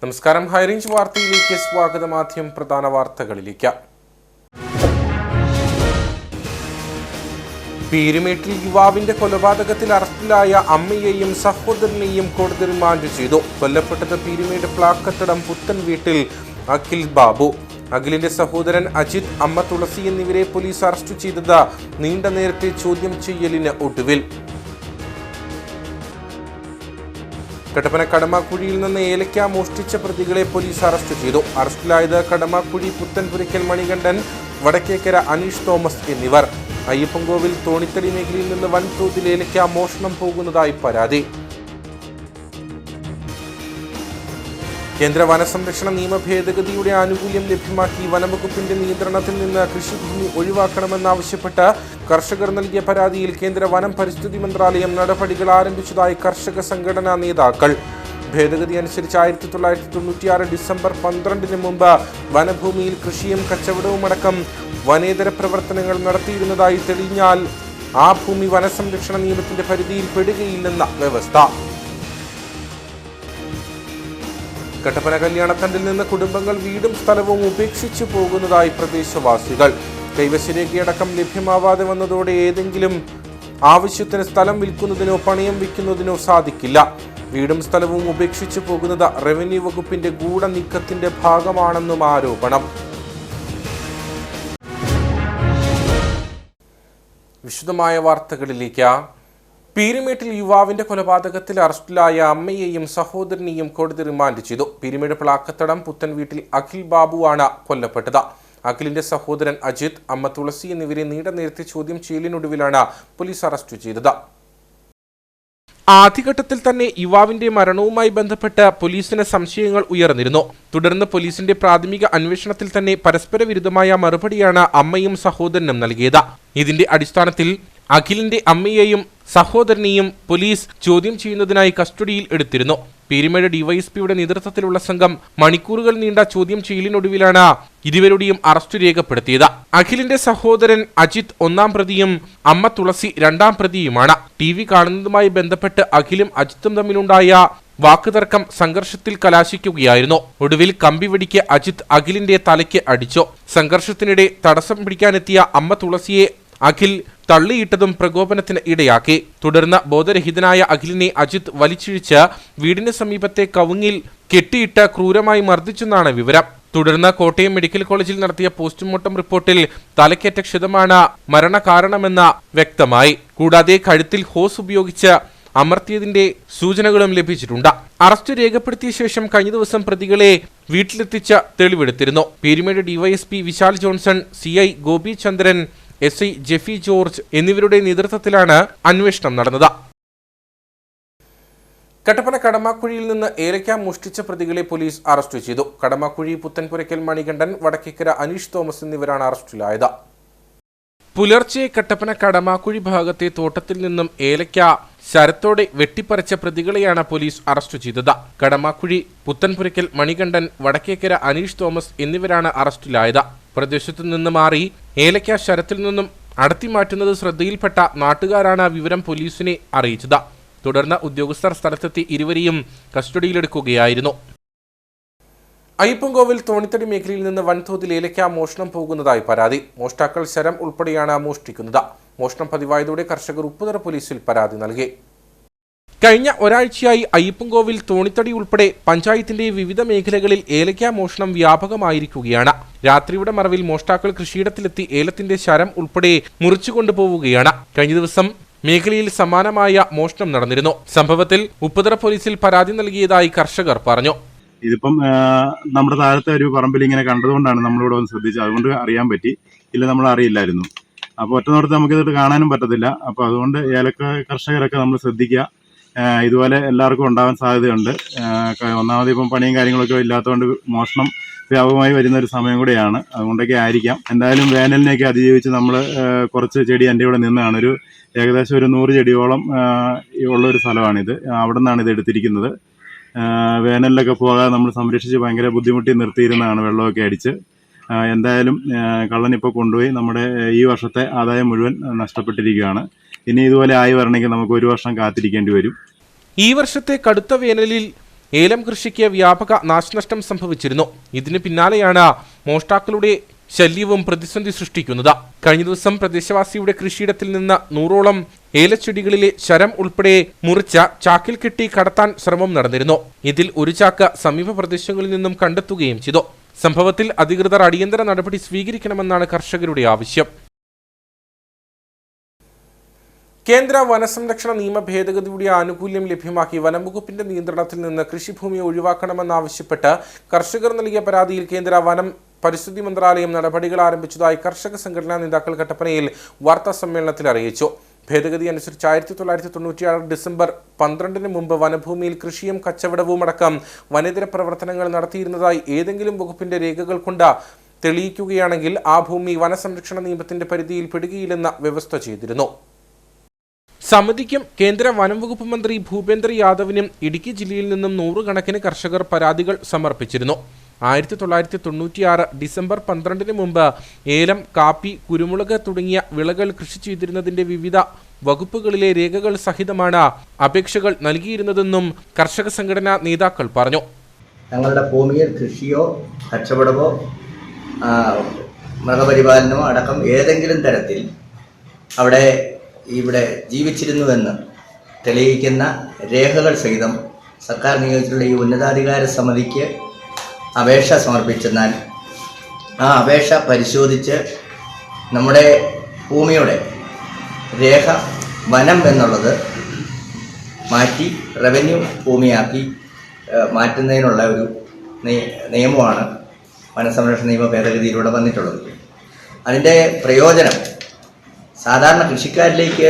നമസ്കാരം. ഹൈറേഞ്ച് വാർത്തയിലേക്ക് സ്വാഗതം. ആദ്യം പ്രധാന വാർത്തകളിലേക്ക്. പീരുമേട്ടിൽ യുവാവിന്റെ കൊലപാതകത്തിൽ അറസ്റ്റിലായ അമ്മയെയും സഹോദരനെയും കോടതി റിമാൻഡ് ചെയ്തു. കൊല്ലപ്പെട്ടത് പീരുമേട് പ്ലാക്കത്തടം പുത്തൻ വീട്ടിൽ അഖിൽ ബാബു. അഖിലിന്റെ സഹോദരൻ അജിത്, അമ്മ തുളസി എന്നിവരെ പോലീസ് അറസ്റ്റ് ചെയ്തത് നീണ്ട നേരത്തെ ചോദ്യം ചെയ്യലിന് ഒടുവിൽ. കട്ടപ്പന കടമാക്കുഴിയിൽ നിന്ന് ഏലക്ക മോഷ്ടിച്ച പ്രതികളെ പോലീസ് അറസ്റ്റ് ചെയ്തു. അറസ്റ്റിലായത് കടമാക്കുഴി പുത്തൻപുരയ്ക്കൽ മണികണ്ഠൻ, വടക്കേക്കര അനീഷ് തോമസ് എന്നിവർ. അയ്യപ്പൻകോവിൽ തോണിത്തടി മേഖലയിൽ നിന്ന് വൻതോതിൽ ഏലക്ക മോഷണം പോകുന്നതായി പരാതി. കേന്ദ്ര വനസംരക്ഷണ നിയമ ഭേദഗതിയുടെ ആനുകൂല്യം ലഭ്യമാക്കി വനംവകുപ്പിന്റെ നിയന്ത്രണത്തിൽ നിന്ന് കൃഷിഭൂമി ഒഴിവാക്കണമെന്നാവശ്യപ്പെട്ട് കർഷകർ നൽകിയ പരാതിയിൽ കേന്ദ്ര വനം പരിസ്ഥിതി മന്ത്രാലയം നടപടികൾ ആരംഭിച്ചതായി കർഷക സംഘടനാ നേതാക്കൾ. ഭേദഗതി അനുസരിച്ച് 1996 ഡിസംബർ 12 മുമ്പ് വനഭൂമിയിൽ കൃഷിയും കച്ചവടവുമടക്കം വനേതര പ്രവർത്തനങ്ങൾ നടത്തിയിരുന്നതായി തെളിഞ്ഞാൽ ആ ഭൂമി വനസംരക്ഷണ നിയമത്തിന്റെ പരിധിയിൽ പെടുകയില്ലെന്ന വ്യവസ്ഥ. കട്ടപ്പന കല്യാണത്തണ്ടിൽ നിന്ന് കുടുംബങ്ങൾ വീടും സ്ഥലവും ഉപേക്ഷിച്ചു പോകുന്നതായി പ്രദേശവാസികൾ. കൈവശരേഖയടക്കം ലഭ്യമാവാതെ വന്നതോടെ ഏതെങ്കിലും ആവശ്യത്തിന് സ്ഥലം വിൽക്കുന്നതിനോ പണയം വയ്ക്കുന്നതിനോ സാധിക്കില്ല. വീടും സ്ഥലവും ഉപേക്ഷിച്ചു പോകുന്നത് റവന്യൂ വകുപ്പിന്റെ ഗൂഢനീക്കത്തിന്റെ ഭാഗമാണെന്നും ആരോപണം. വിശദമായ വാർത്തകളിലേക്ക്. പീരുമേട്ടിൽ യുവാവിന്റെ കൊലപാതകത്തിൽ അറസ്റ്റിലായ അമ്മയെയും സഹോദരനെയും കോടതി റിമാൻഡ് ചെയ്തു. പീരുമേട് പ്ലാക്കത്തടം പുത്തൻ വീട്ടിൽ അഖിൽ ബാബുവാണ് കൊല്ലപ്പെട്ടത്. അഖിലിന്റെ സഹോദരൻ അജിത്, അമ്മ തുളസി എന്നിവരെ നീണ്ട നേരത്തെ ചോദ്യം ചെയ്യലിനൊടുവിലാണ് പോലീസ് അറസ്റ്റ് ചെയ്തത്. ആദ്യഘട്ടത്തിൽ തന്നെ യുവാവിന്റെ മരണവുമായി ബന്ധപ്പെട്ട് പോലീസിന് സംശയങ്ങൾ ഉയർന്നിരുന്നു. തുടർന്ന് പോലീസിന്റെ പ്രാഥമിക അന്വേഷണത്തിൽ തന്നെ പരസ്പര വിരുദ്ധമായ മറുപടിയാണ് അമ്മയും സഹോദരനും നൽകിയത്. ഇതിന്റെ അടിസ്ഥാനത്തിൽ അഖിലിന്റെ അമ്മയെയും സഹോദരനെയും പോലീസ് ചോദ്യം ചെയ്യുന്നതിനായി കസ്റ്റഡിയിൽ എടുത്തിരുന്നു. പീരുമേട് ഡിവൈഎസ്പിയുടെ നേതൃത്വത്തിലുള്ള സംഘം മണിക്കൂറുകൾ നീണ്ട ചോദ്യം ചെയ്യലിനൊടുവിലാണ് ഇരുവരുടെയും അറസ്റ്റ് രേഖപ്പെടുത്തിയത്. അഖിലിന്റെ സഹോദരൻ അജിത് 1-ാം പ്രതിയും അമ്മ തുളസി 2-ാം പ്രതിയുമാണ്. TV കാണുന്നതുമായി ബന്ധപ്പെട്ട് അഖിലും അജിത്തും തമ്മിലുണ്ടായ വാക്കുതർക്കം സംഘർഷത്തിൽ കലാശിക്കുകയായിരുന്നു. ഒടുവിൽ കമ്പിവെടിക്ക് അജിത് അഖിലിന്റെ തലയ്ക്ക് അടിച്ചു. സംഘർഷത്തിനിടെ തടസ്സം പിടിക്കാനെത്തിയ അമ്മ തുളസിയെ അഖിൽ തള്ളിയിട്ടതും പ്രകോപനത്തിന് ഇടയാക്കി. തുടർന്ന് ബോധരഹിതനായ അഖിലിനെ അജിത് വലിച്ചിഴിച്ച് വീടിന് സമീപത്തെ കവുങ്ങിൽ കെട്ടിയിട്ട് ക്രൂരമായി മർദ്ദിച്ചെന്നാണ് വിവരം. തുടർന്ന് കോട്ടയം മെഡിക്കൽ കോളേജിൽ നടത്തിയ പോസ്റ്റ്മോർട്ടം റിപ്പോർട്ടിൽ തലക്കേറ്റ ക്ഷതമാണ് മരണകാരണമെന്ന് വ്യക്തമായി. കൂടാതെ കഴുത്തിൽ ഹോസ് ഉപയോഗിച്ച് അമർത്തിയതിന്റെ സൂചനകളും ലഭിച്ചിട്ടുണ്ട്. അറസ്റ്റ് രേഖപ്പെടുത്തിയ ശേഷം കഴിഞ്ഞ ദിവസം പ്രതികളെ വീട്ടിലെത്തിച്ച് തെളിവെടുത്തിരുന്നു. Peermade DYSP Vishal Johnson, CI Gopi Chandran, SI Jeffy George എന്നിവരുടെ നേതൃത്വത്തിലാണ് അന്വേഷണം നടന്നത്. കട്ടപ്പന കടമാക്കുഴിയിൽ നിന്ന് ഏലക്ക മോഷ്ടിച്ച പ്രതികളെ പോലീസ് അറസ്റ്റ് ചെയ്തു. കടമാക്കുഴി പുത്തൻപുരയ്ക്കൽ മണികണ്ഠൻ, വടക്കേക്കര അനീഷ് തോമസ് എന്നിവരാണ് അറസ്റ്റിലായത്. പുലർച്ചെ കട്ടപ്പന കടമാക്കുഴി ഭാഗത്തെ തോട്ടത്തിൽ നിന്നും ഏലക്ക ശരത്തോടെ വെട്ടിപ്പറിച്ച പ്രതികളെയാണ് പോലീസ് അറസ്റ്റ് ചെയ്തത്. കടമാക്കുഴി പുത്തൻപുരയ്ക്കൽ മണികണ്ഠൻ, വടക്കേക്കര അനീഷ് തോമസ് എന്നിവരാണ് അറസ്റ്റിലായത്. പ്രദേശത്തു നിന്ന് മാറി ഏലക്ക ശരത്തിൽ നിന്നും അടത്തിമാറ്റുന്നത് ശ്രദ്ധയിൽപ്പെട്ട നാട്ടുകാരാണ് വിവരം പോലീസിനെ അറിയിച്ചത്. തുടർന്ന് ഉദ്യോഗസ്ഥർ സ്ഥലത്തെത്തി ഇരുവരെയും കസ്റ്റഡിയിലെടുക്കുകയായിരുന്നു. അയ്യപ്പൻകോവിൽ തോണിത്തടി മേഖലയിൽ നിന്ന് വൻതോതിൽ ഏലക്ക മോഷണം പോകുന്നതായി പരാതി. മോഷ്ടാക്കൾ ശരം ഉൾപ്പെടെയാണ് മോഷ്ടിക്കുന്നത്. മോഷണം പതിവായതോടെ കർഷകർ ഉപ്പുതറ പോലീസിൽ പരാതി നൽകി. കഴിഞ്ഞ ഒരാഴ്ചയായി അയ്യപ്പൻകോവിൽ തോണിത്തടി ഉൾപ്പെടെ പഞ്ചായത്തിന്റെ വിവിധ മേഖലകളിൽ ഏലക്ക മോഷണം വ്യാപകമായിരിക്കുകയാണ്. രാത്രിയുടെ മറവിൽ മോഷ്ടാക്കൾ കൃഷിയിടത്തിലെത്തി ഏലത്തിന്റെ ശരം ഉൾപ്പെടെ മുറിച്ചുകൊണ്ടുപോവുകയാണ്. കഴിഞ്ഞ ദിവസം മേഖലയിൽ സമാനമായ മോഷണം നടന്നിരുന്നു. സംഭവത്തിൽ ഉപ്പുതറ പോലീസിൽ പരാതി നൽകിയതായി കർഷകർ പറഞ്ഞു. ഇതിപ്പം നമ്മുടെ താഴത്തെ ഒരു പറമ്പിൽ ഇങ്ങനെ കണ്ടതുകൊണ്ടാണ് നമ്മളിവിടെ ഒന്ന് ശ്രദ്ധിച്ചത്. അതുകൊണ്ട് അറിയാൻ പറ്റി, ഇല്ല നമ്മൾ അറിയില്ലായിരുന്നു. അപ്പോൾ ഒറ്റ നോട്ടത്തിൽ നമുക്കിത് കാണാനും പറ്റത്തില്ല. അപ്പോൾ അതുകൊണ്ട് ഏലക്ക കർഷകരൊക്കെ നമ്മൾ ശ്രദ്ധിക്കുക. ഇതുപോലെ എല്ലാവർക്കും ഉണ്ടാവാൻ സാധ്യതയുണ്ട്. ഒന്നാമത് ഇപ്പം പണിയും കാര്യങ്ങളൊക്കെ ഇല്ലാത്തതുകൊണ്ട് മോഷണം വ്യാപകമായി വരുന്ന ഒരു സമയം കൂടെയാണ്. അതുകൊണ്ടൊക്കെ ആയിരിക്കാം. എന്തായാലും വേനലിനെയൊക്കെ അതിജീവിച്ച് നമ്മൾ കുറച്ച് ചെടി എൻ്റെ ഇവിടെ നിന്നാണ്. ഏകദേശം ഒരു 100 ചെടിയോളം ഉള്ളൊരു സ്ഥലമാണിത്. അവിടെ നിന്നാണ് ഇത് എടുത്തിരിക്കുന്നത്. വേനലിലൊക്കെ പോകാതെ നമ്മൾ സംരക്ഷിച്ച് ഭയങ്കര ബുദ്ധിമുട്ടി നിർത്തിയിരുന്നതാണ്, വെള്ളമൊക്കെ അടിച്ച്. എന്തായാലും കള്ളനിപ്പോൾ കൊണ്ടുപോയി നമ്മുടെ ഈ വർഷത്തെ ആദായം മുഴുവൻ നഷ്ടപ്പെട്ടിരിക്കുകയാണ്. ഇനി ഇതുപോലെ ആയി വരണമെങ്കിൽ നമുക്ക് 1 വർഷം കാത്തിരിക്കേണ്ടി വരും. ഈ വർഷത്തെ കടുത്ത വേനലിൽ ഏലം കൃഷിക്ക് വ്യാപക നാശനഷ്ടം സംഭവിച്ചിരുന്നു. ഇതിന് പിന്നാലെയാണ് മോഷ്ടാക്കളുടെ ശല്യവും പ്രതിസന്ധി സൃഷ്ടിക്കുന്നത്. കഴിഞ്ഞ ദിവസം പ്രദേശവാസിയുടെ കൃഷിയിടത്തിൽ നിന്ന് 100ഓളം ഏലച്ചെടികളിലെ ശരം ഉൾപ്പെടെ മുറിച്ച ചാക്കിൽ കെട്ടി കടത്താൻ ശ്രമം നടന്നിരുന്നു. ഇതിൽ ഒരു ചാക്ക് സമീപ പ്രദേശങ്ങളിൽ നിന്നും കണ്ടെത്തുകയും ചെയ്തു. സംഭവത്തിൽ അധികൃതർ അടിയന്തര നടപടി സ്വീകരിക്കണമെന്നാണ് കർഷകരുടെ ആവശ്യം. കേന്ദ്ര വനസംരക്ഷണ നിയമ ഭേദഗതിയുടെ ആനുകൂല്യം ലഭ്യമാക്കി വനംവകുപ്പിന്റെ നിയന്ത്രണത്തിൽ നിന്ന് കൃഷിഭൂമി ഒഴിവാക്കണമെന്നാവശ്യപ്പെട്ട് കർഷകർ നൽകിയ പരാതിയിൽ കേന്ദ്ര വനം പരിസ്ഥിതി മന്ത്രാലയം നടപടികൾ ആരംഭിച്ചതായി കർഷക സംഘടനാ നേതാക്കൾ കട്ടപ്പനയിൽ വാർത്താ സമ്മേളനത്തിൽ അറിയിച്ചു. ഭേദഗതി അനുസരിച്ച് 1996 ഡിസംബർ 12 മുമ്പ് വനഭൂമിയിൽ കൃഷിയും കച്ചവടവും അടക്കം വനേതര പ്രവർത്തനങ്ങൾ നടത്തിയിരുന്നതായി ഏതെങ്കിലും വകുപ്പിന്റെ രേഖകൾ കൊണ്ട് തെളിയിക്കുകയാണെങ്കിൽ ആ ഭൂമി വനസംരക്ഷണ നിയമത്തിന്റെ പരിധിയിൽ പെടുകയില്ലെന്ന് വ്യവസ്ഥ ചെയ്തിരുന്നു. സമിതിക്കും കേന്ദ്ര വനം വകുപ്പ് മന്ത്രി ഭൂപേന്ദ്ര യാദവിനും ഇടുക്കി ജില്ലയിൽ നിന്നും 100 കണക്കിന് കർഷകർ പരാതികൾ സമർപ്പിച്ചിരുന്നു. 1996 ഡിസംബർ 12 മുമ്പ് ഏലം, കാപ്പി, കുരുമുളക് തുടങ്ങിയ വിളകൾ കൃഷി ചെയ്തിരുന്നതിന്റെ വിവിധ വകുപ്പുകളിലെ രേഖകൾ സഹിതമാണ് അപേക്ഷകൾ നൽകിയിരുന്നതെന്നും കർഷക സംഘടനാ നേതാക്കൾ പറഞ്ഞു. ഞങ്ങളുടെ ഭൂമിയിൽ കൃഷിയോ കച്ചവടമോ മൃഗപരിപാലനമോ അടക്കം ഏതെങ്കിലും തരത്തിൽ ഇവിടെ ജീവിച്ചിരുന്നുവെന്ന് തെളിയിക്കുന്ന രേഖകൾ സഹിതം സർക്കാർ നിയോഗിച്ചിട്ടുള്ള ഈ ഉന്നതാധികാര സമിതിക്ക് അപേക്ഷ സമർപ്പിച്ചെന്നാൽ ആ അപേക്ഷ പരിശോധിച്ച് നമ്മുടെ ഭൂമിയുടെ രേഖ വനം എന്നുള്ളത് മാറ്റി റവന്യൂ ഭൂമിയാക്കി മാറ്റുന്നതിനുള്ള ഒരു നിയമമാണ് വനസംരക്ഷണ നിയമ ഭേദഗതിയിലൂടെ വന്നിട്ടുള്ളത്. അതിൻ്റെ പ്രയോജനം സാധാരണ കൃഷിക്കാരിലേക്ക്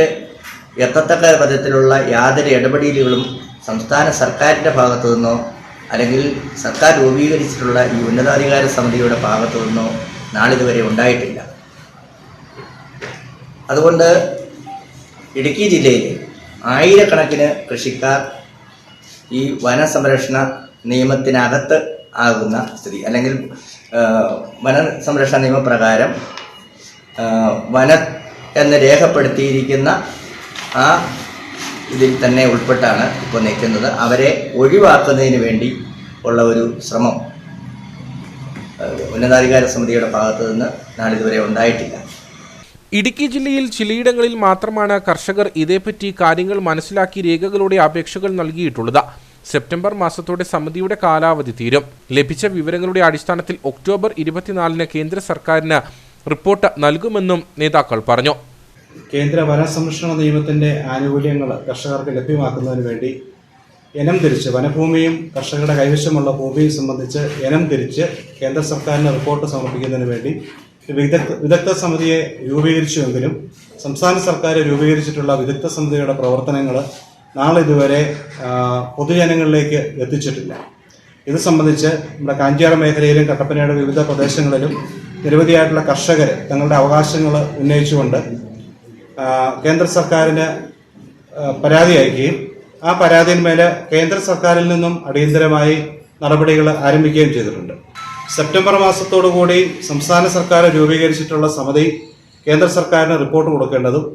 എത്തത്തക്ക വിധത്തിലുള്ള യാതൊരു ഇടപെടലുകളും സംസ്ഥാന സർക്കാരിൻ്റെ ഭാഗത്തു നിന്നോ അല്ലെങ്കിൽ സർക്കാർ രൂപീകരിച്ചിട്ടുള്ള ഈ ഉന്നതാധികാര സമിതിയുടെ ഭാഗത്തു നിന്നോ നാളിതുവരെ ഉണ്ടായിട്ടില്ല. അതുകൊണ്ട് ഇടുക്കി ജില്ലയിൽ ആയിരക്കണക്കിന് കൃഷിക്കാർ ഈ വനസംരക്ഷണ നിയമത്തിനകത്ത് ആകുന്ന സ്ഥിതി അല്ലെങ്കിൽ വനസംരക്ഷണ നിയമപ്രകാരം വന എന്ന് രേഖപ്പെടുത്തിയിരിക്കുന്ന ആ ഇതിൽ തന്നെ ഉൾപ്പെട്ടാണ് ഇപ്പോൾ നിൽക്കുന്നത്. അവരെ ഒഴിവാക്കുന്നതിന് വേണ്ടി ഉള്ള ഒരു ശ്രമം ഉന്നതാധികാര സമിതിയുടെ ഭാഗത്തു നിന്ന് നാളിതുവരെ ഉണ്ടായിട്ടില്ല. ഇടുക്കി ജില്ലയിൽ ചിലയിടങ്ങളിൽ മാത്രമാണ് കർഷകർ ഇതേപ്പറ്റി കാര്യങ്ങൾ മനസ്സിലാക്കി രേഖകളുടെ അപേക്ഷകൾ നൽകിയിട്ടുള്ളത്. സെപ്റ്റംബർ മാസത്തോടെ സമിതിയുടെ കാലാവധി തീരും. ലഭിച്ച വിവരങ്ങളുടെ അടിസ്ഥാനത്തിൽ ഒക്ടോബർ 24 കേന്ദ്ര സർക്കാരിന് റിപ്പോർട്ട് നൽകുമെന്നും നേതാക്കൾ പറഞ്ഞു. കേന്ദ്ര വനസംരക്ഷണ നിയമത്തിന്റെ ആനുകൂല്യങ്ങൾ കർഷകർക്ക് ലഭ്യമാക്കുന്നതിന് വേണ്ടി ഇനം തിരിച്ച് വനഭൂമിയും കർഷകരുടെ കൈവശമുള്ള ഭൂമിയും സംബന്ധിച്ച് ഇനം തിരിച്ച് കേന്ദ്ര സർക്കാരിന് റിപ്പോർട്ട് സമർപ്പിക്കുന്നതിന് വേണ്ടി വിദഗ്ധ സമിതിയെ രൂപീകരിച്ചുവെങ്കിലും സംസ്ഥാന സർക്കാർ രൂപീകരിച്ചിട്ടുള്ള വിദഗ്ധ സമിതിയുടെ പ്രവർത്തനങ്ങൾ നാളിതുവരെ പൊതുജനങ്ങളിലേക്ക് എത്തിച്ചിട്ടില്ല. ഇത് സംബന്ധിച്ച് നമ്മുടെ കാഞ്ചിയാർ മേഖലയിലും കട്ടപ്പനയുടെ വിവിധ പ്രദേശങ്ങളിലും നിരവധിയായിട്ടുള്ള കർഷകർ തങ്ങളുടെ അവകാശങ്ങൾ ഉന്നയിച്ചുകൊണ്ട് കേന്ദ്ര സർക്കാരിന് പരാതി അയക്കുകയും ആ പരാതിന്മേൽ കേന്ദ്ര സർക്കാരിൽ നിന്നും അടിയന്തരമായി നടപടികൾ ആരംഭിക്കുകയും ചെയ്തിട്ടുണ്ട്. സെപ്റ്റംബർ മാസത്തോടുകൂടി സംസ്ഥാന സർക്കാർ രൂപീകരിച്ചിട്ടുള്ള സമിതി കേന്ദ്ര സർക്കാരിന് റിപ്പോർട്ട് കൊടുക്കേണ്ടതും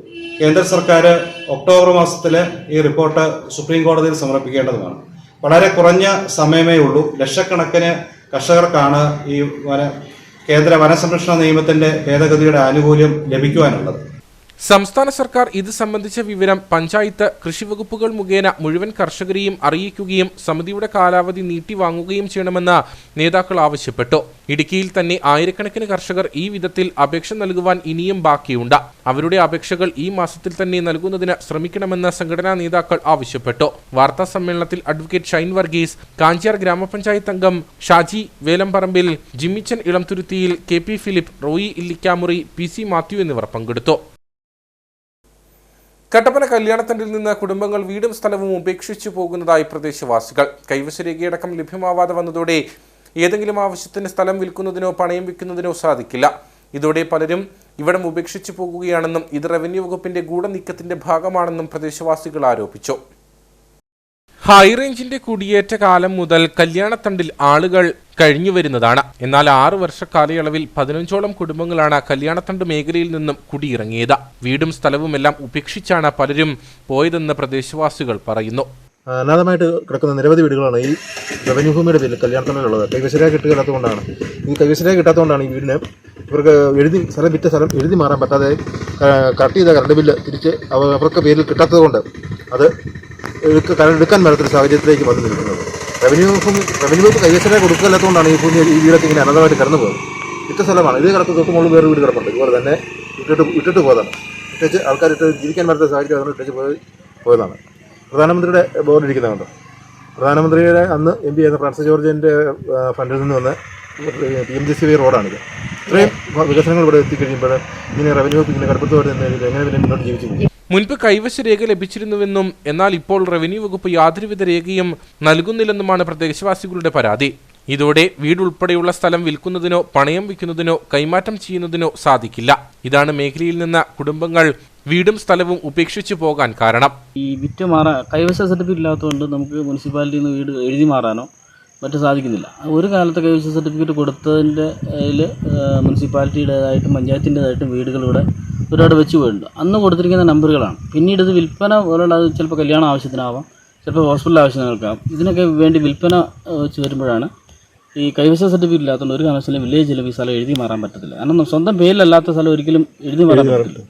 കേന്ദ്ര സർക്കാർ ഒക്ടോബർ മാസത്തിൽ ഈ റിപ്പോർട്ട് സുപ്രീം കോടതിയിൽ സമർപ്പിക്കേണ്ടതുമാണ്. വളരെ കുറഞ്ഞ സമയമേ ഉള്ളൂ. ലക്ഷക്കണക്കിന് കർഷകർക്കാണ് ഈ കേന്ദ്ര വനസംരക്ഷണ നിയമത്തിന്റെ ഭേദഗതിയുടെ ആനുകൂല്യം ലഭിക്കുവാനുള്ളത്. സംസ്ഥാന സർക്കാർ ഇത് സംബന്ധിച്ച വിവരം പഞ്ചായത്ത്, കൃഷിവകുപ്പുകൾ മുഖേന മുഴുവൻ കർഷകരെയും അറിയിക്കുകയും സമിതിയുടെ കാലാവധി നീട്ടിവാങ്ങുകയും ചെയ്യണമെന്ന് നേതാക്കൾ ആവശ്യപ്പെട്ടു. ഇടുക്കിയിൽ തന്നെ ആയിരക്കണക്കിന് കർഷകർ ഈ വിധത്തിൽ അപേക്ഷ നൽകുവാൻ ഇനിയും ബാക്കിയുണ്ട്. അവരുടെ അപേക്ഷകൾ ഈ മാസത്തിൽ തന്നെ നൽകുന്നതിന് ശ്രമിക്കണമെന്ന് സംഘടനാ നേതാക്കൾ ആവശ്യപ്പെട്ടു. വാർത്താ സമ്മേളനത്തിൽ അഡ്വക്കേറ്റ് ഷൈൻ വർഗീസ്, കാഞ്ചിയാർ ഗ്രാമപഞ്ചായത്ത് അംഗം Shaji വേലംപറമ്പിൽ, Jimmichan Ilamthuruthiyil, KP Philip, Roy Illikkamuri, PC Mathew എന്നിവർ പങ്കെടുത്തു. കട്ടപ്പന കല്യാണത്തണ്ടിൽ നിന്ന് കുടുംബങ്ങൾ വീടും സ്ഥലവും ഉപേക്ഷിച്ചു പോകുന്നതായി പ്രദേശവാസികൾ. കൈവശരേഖയടക്കം ലഭ്യമാവാതെ വന്നതോടെ ഏതെങ്കിലും ആവശ്യത്തിന് സ്ഥലം വിൽക്കുന്നതിനോ പണയം വിൽക്കുന്നതിനോ സാധിക്കില്ല. ഇതോടെ പലരും ഇവിടം ഉപേക്ഷിച്ചു പോകുകയാണെന്നും ഇത് റവന്യൂ വകുപ്പിന്റെ ഗൂഢനീക്കത്തിന്റെ ഭാഗമാണെന്നും പ്രദേശവാസികൾ ആരോപിച്ചു. ഹൈറേഞ്ചിന്റെ കുടിയേറ്റ കാലം മുതൽ കല്യാണത്തണ്ടിൽ ആളുകൾ കഴിഞ്ഞുവരുന്നതാണ്. എന്നാൽ 6 വർഷ കാലയളവിൽ 15ഓളം കുടുംബങ്ങളാണ് കല്യാണത്തണ്ട് മേഖലയിൽ നിന്നും കുടിയിറങ്ങിയത്. വീടും സ്ഥലവുമെല്ലാം ഉപേക്ഷിച്ചാണ് പലരും പോയതെന്ന് പ്രദേശവാസികൾ പറയുന്നു. അനാഥമായിട്ട് കിടക്കുന്ന നിരവധി വീടുകളാണ് ഈ റവന്യൂ ഭൂമിയുടെ പേരിൽ കല്യാണത്തിനുള്ളത്. കൈവശരേഖ കിട്ടാത്തതുകൊണ്ടാണ് ഈ വീടിന് ഇവർക്ക് സ്ഥലം വിറ്റ സ്ഥലം എഴുതി മാറാൻ പറ്റാതെ കട്ട് ചെയ്ത കറണ്ട് ബില്ല് തിരിച്ച് അവർക്ക് പേരിൽ കിട്ടാത്തതുകൊണ്ട് അത് എടുക്കാൻ മേലത്തൊരു സാഹചര്യത്തിലേക്ക് വന്നു നിൽക്കുന്നത്. റവന്യൂ വകുപ്പ് കൈവശരേഖ കൊടുക്കില്ലാത്തതുകൊണ്ടാണ് ഈ വീടൊക്കെ ഇങ്ങനെ അനാഥമായിട്ട് കടന്നു പോകുന്നത്. വിറ്റ സ്ഥലമാണ്. ഇത് കിടക്കുന്ന തൊട്ടുമുകളിൽ വേറെ വീട് കിടപ്പുണ്ട്. ഇതുപോലെ തന്നെ ഇട്ടിട്ട് പോയതാണ്. ഇട്ടിച്ച് ആൾക്കാരിട്ട് ജീവിക്കാൻ മേലത്തെ സാഹചര്യം അതുകൊണ്ട് ഇട്ടിച്ച് പോയതാണ്. പ്രധാനമന്ത്രിയുടെ ബോർഡ് ഇരിക്കുന്നുണ്ട്. പ്രധാനമന്ത്രിയുടെ അന്ന് MP ചെയ്യുന്ന ഫ്രാൻസിസ് ജോർജിൻ്റെ ഫണ്ടിൽ നിന്ന് വന്ന് PMGCY റോഡാണിത്. ഇത്രയും വികസനങ്ങൾ ഇവിടെ എത്തിക്കഴിയുമ്പോൾ ഇങ്ങനെ റവന്യൂ വകുപ്പ് ഇങ്ങനെ കടപ്പുറത്തോടെ നിന്ന് എങ്ങനെ പിന്നെ മുന്നോട്ട് ജീവിച്ചു പോകും? മുൻപ് കൈവശ രേഖ ലഭിച്ചിരുന്നുവെന്നും എന്നാൽ ഇപ്പോൾ റവന്യൂ വകുപ്പ് യാതൊരുവിധ രേഖയും നൽകുന്നില്ലെന്നുമാണ് പ്രദേശവാസികളുടെ പരാതി. ഇതോടെ വീടുൾപ്പെടെയുള്ള സ്ഥലം വിൽക്കുന്നതിനോ പണയം വയ്ക്കുന്നതിനോ കൈമാറ്റം ചെയ്യുന്നതിനോ സാധിക്കില്ല. ഇതാണ് മേഖലയിൽ നിന്ന് കുടുംബങ്ങൾ വീടും സ്ഥലവും ഉപേക്ഷിച്ചു പോകാൻ കാരണം. ഈ വിറ്റ് കൈവശ സർട്ടിഫിക്കറ്റ് ഇല്ലാത്തതുകൊണ്ട് നമുക്ക് മുനിസിപ്പാലിറ്റിയിൽ നിന്ന് വീട് എഴുതി മാറാനോ മറ്റും സാധിക്കുന്നില്ല. ഒരു കാലത്ത് കൈവശ സർട്ടിഫിക്കറ്റ് കൊടുത്തതിൻ്റെ മുനിസിപ്പാലിറ്റിയുടേതായിട്ടും പഞ്ചായത്തിൻ്റെതായിട്ടും വീടുകൾ ഇവിടെ ഒരുപാട് വെച്ച് പോയിട്ടുണ്ട്. അന്ന് കൊടുത്തിരിക്കുന്ന നമ്പറുകളാണ്. പിന്നീട് ഇത് വിൽപ്പന പോലുള്ള അത് ചിലപ്പോൾ കല്യാണ ആവശ്യത്തിനാവാം, ചിലപ്പോൾ ഹോസ്പിറ്റൽ ആവശ്യങ്ങൾക്കാവാം. ഇതിനൊക്കെ വേണ്ടി വിൽപ്പന വെച്ച് വരുമ്പോഴാണ് ഈ കൈവശ സർട്ടിഫിക്കറ്റ് ഇല്ലാത്തതുകൊണ്ട് ഒരു കാരണവശാലും വില്ലേജിലും ഈ സ്ഥലം എഴുതി മാറാൻ പറ്റത്തില്ല. കാരണം സ്വന്തം പേരിലല്ലാത്ത സ്ഥലം ഒരിക്കലും എഴുതി മാറാൻ പറ്റില്ല.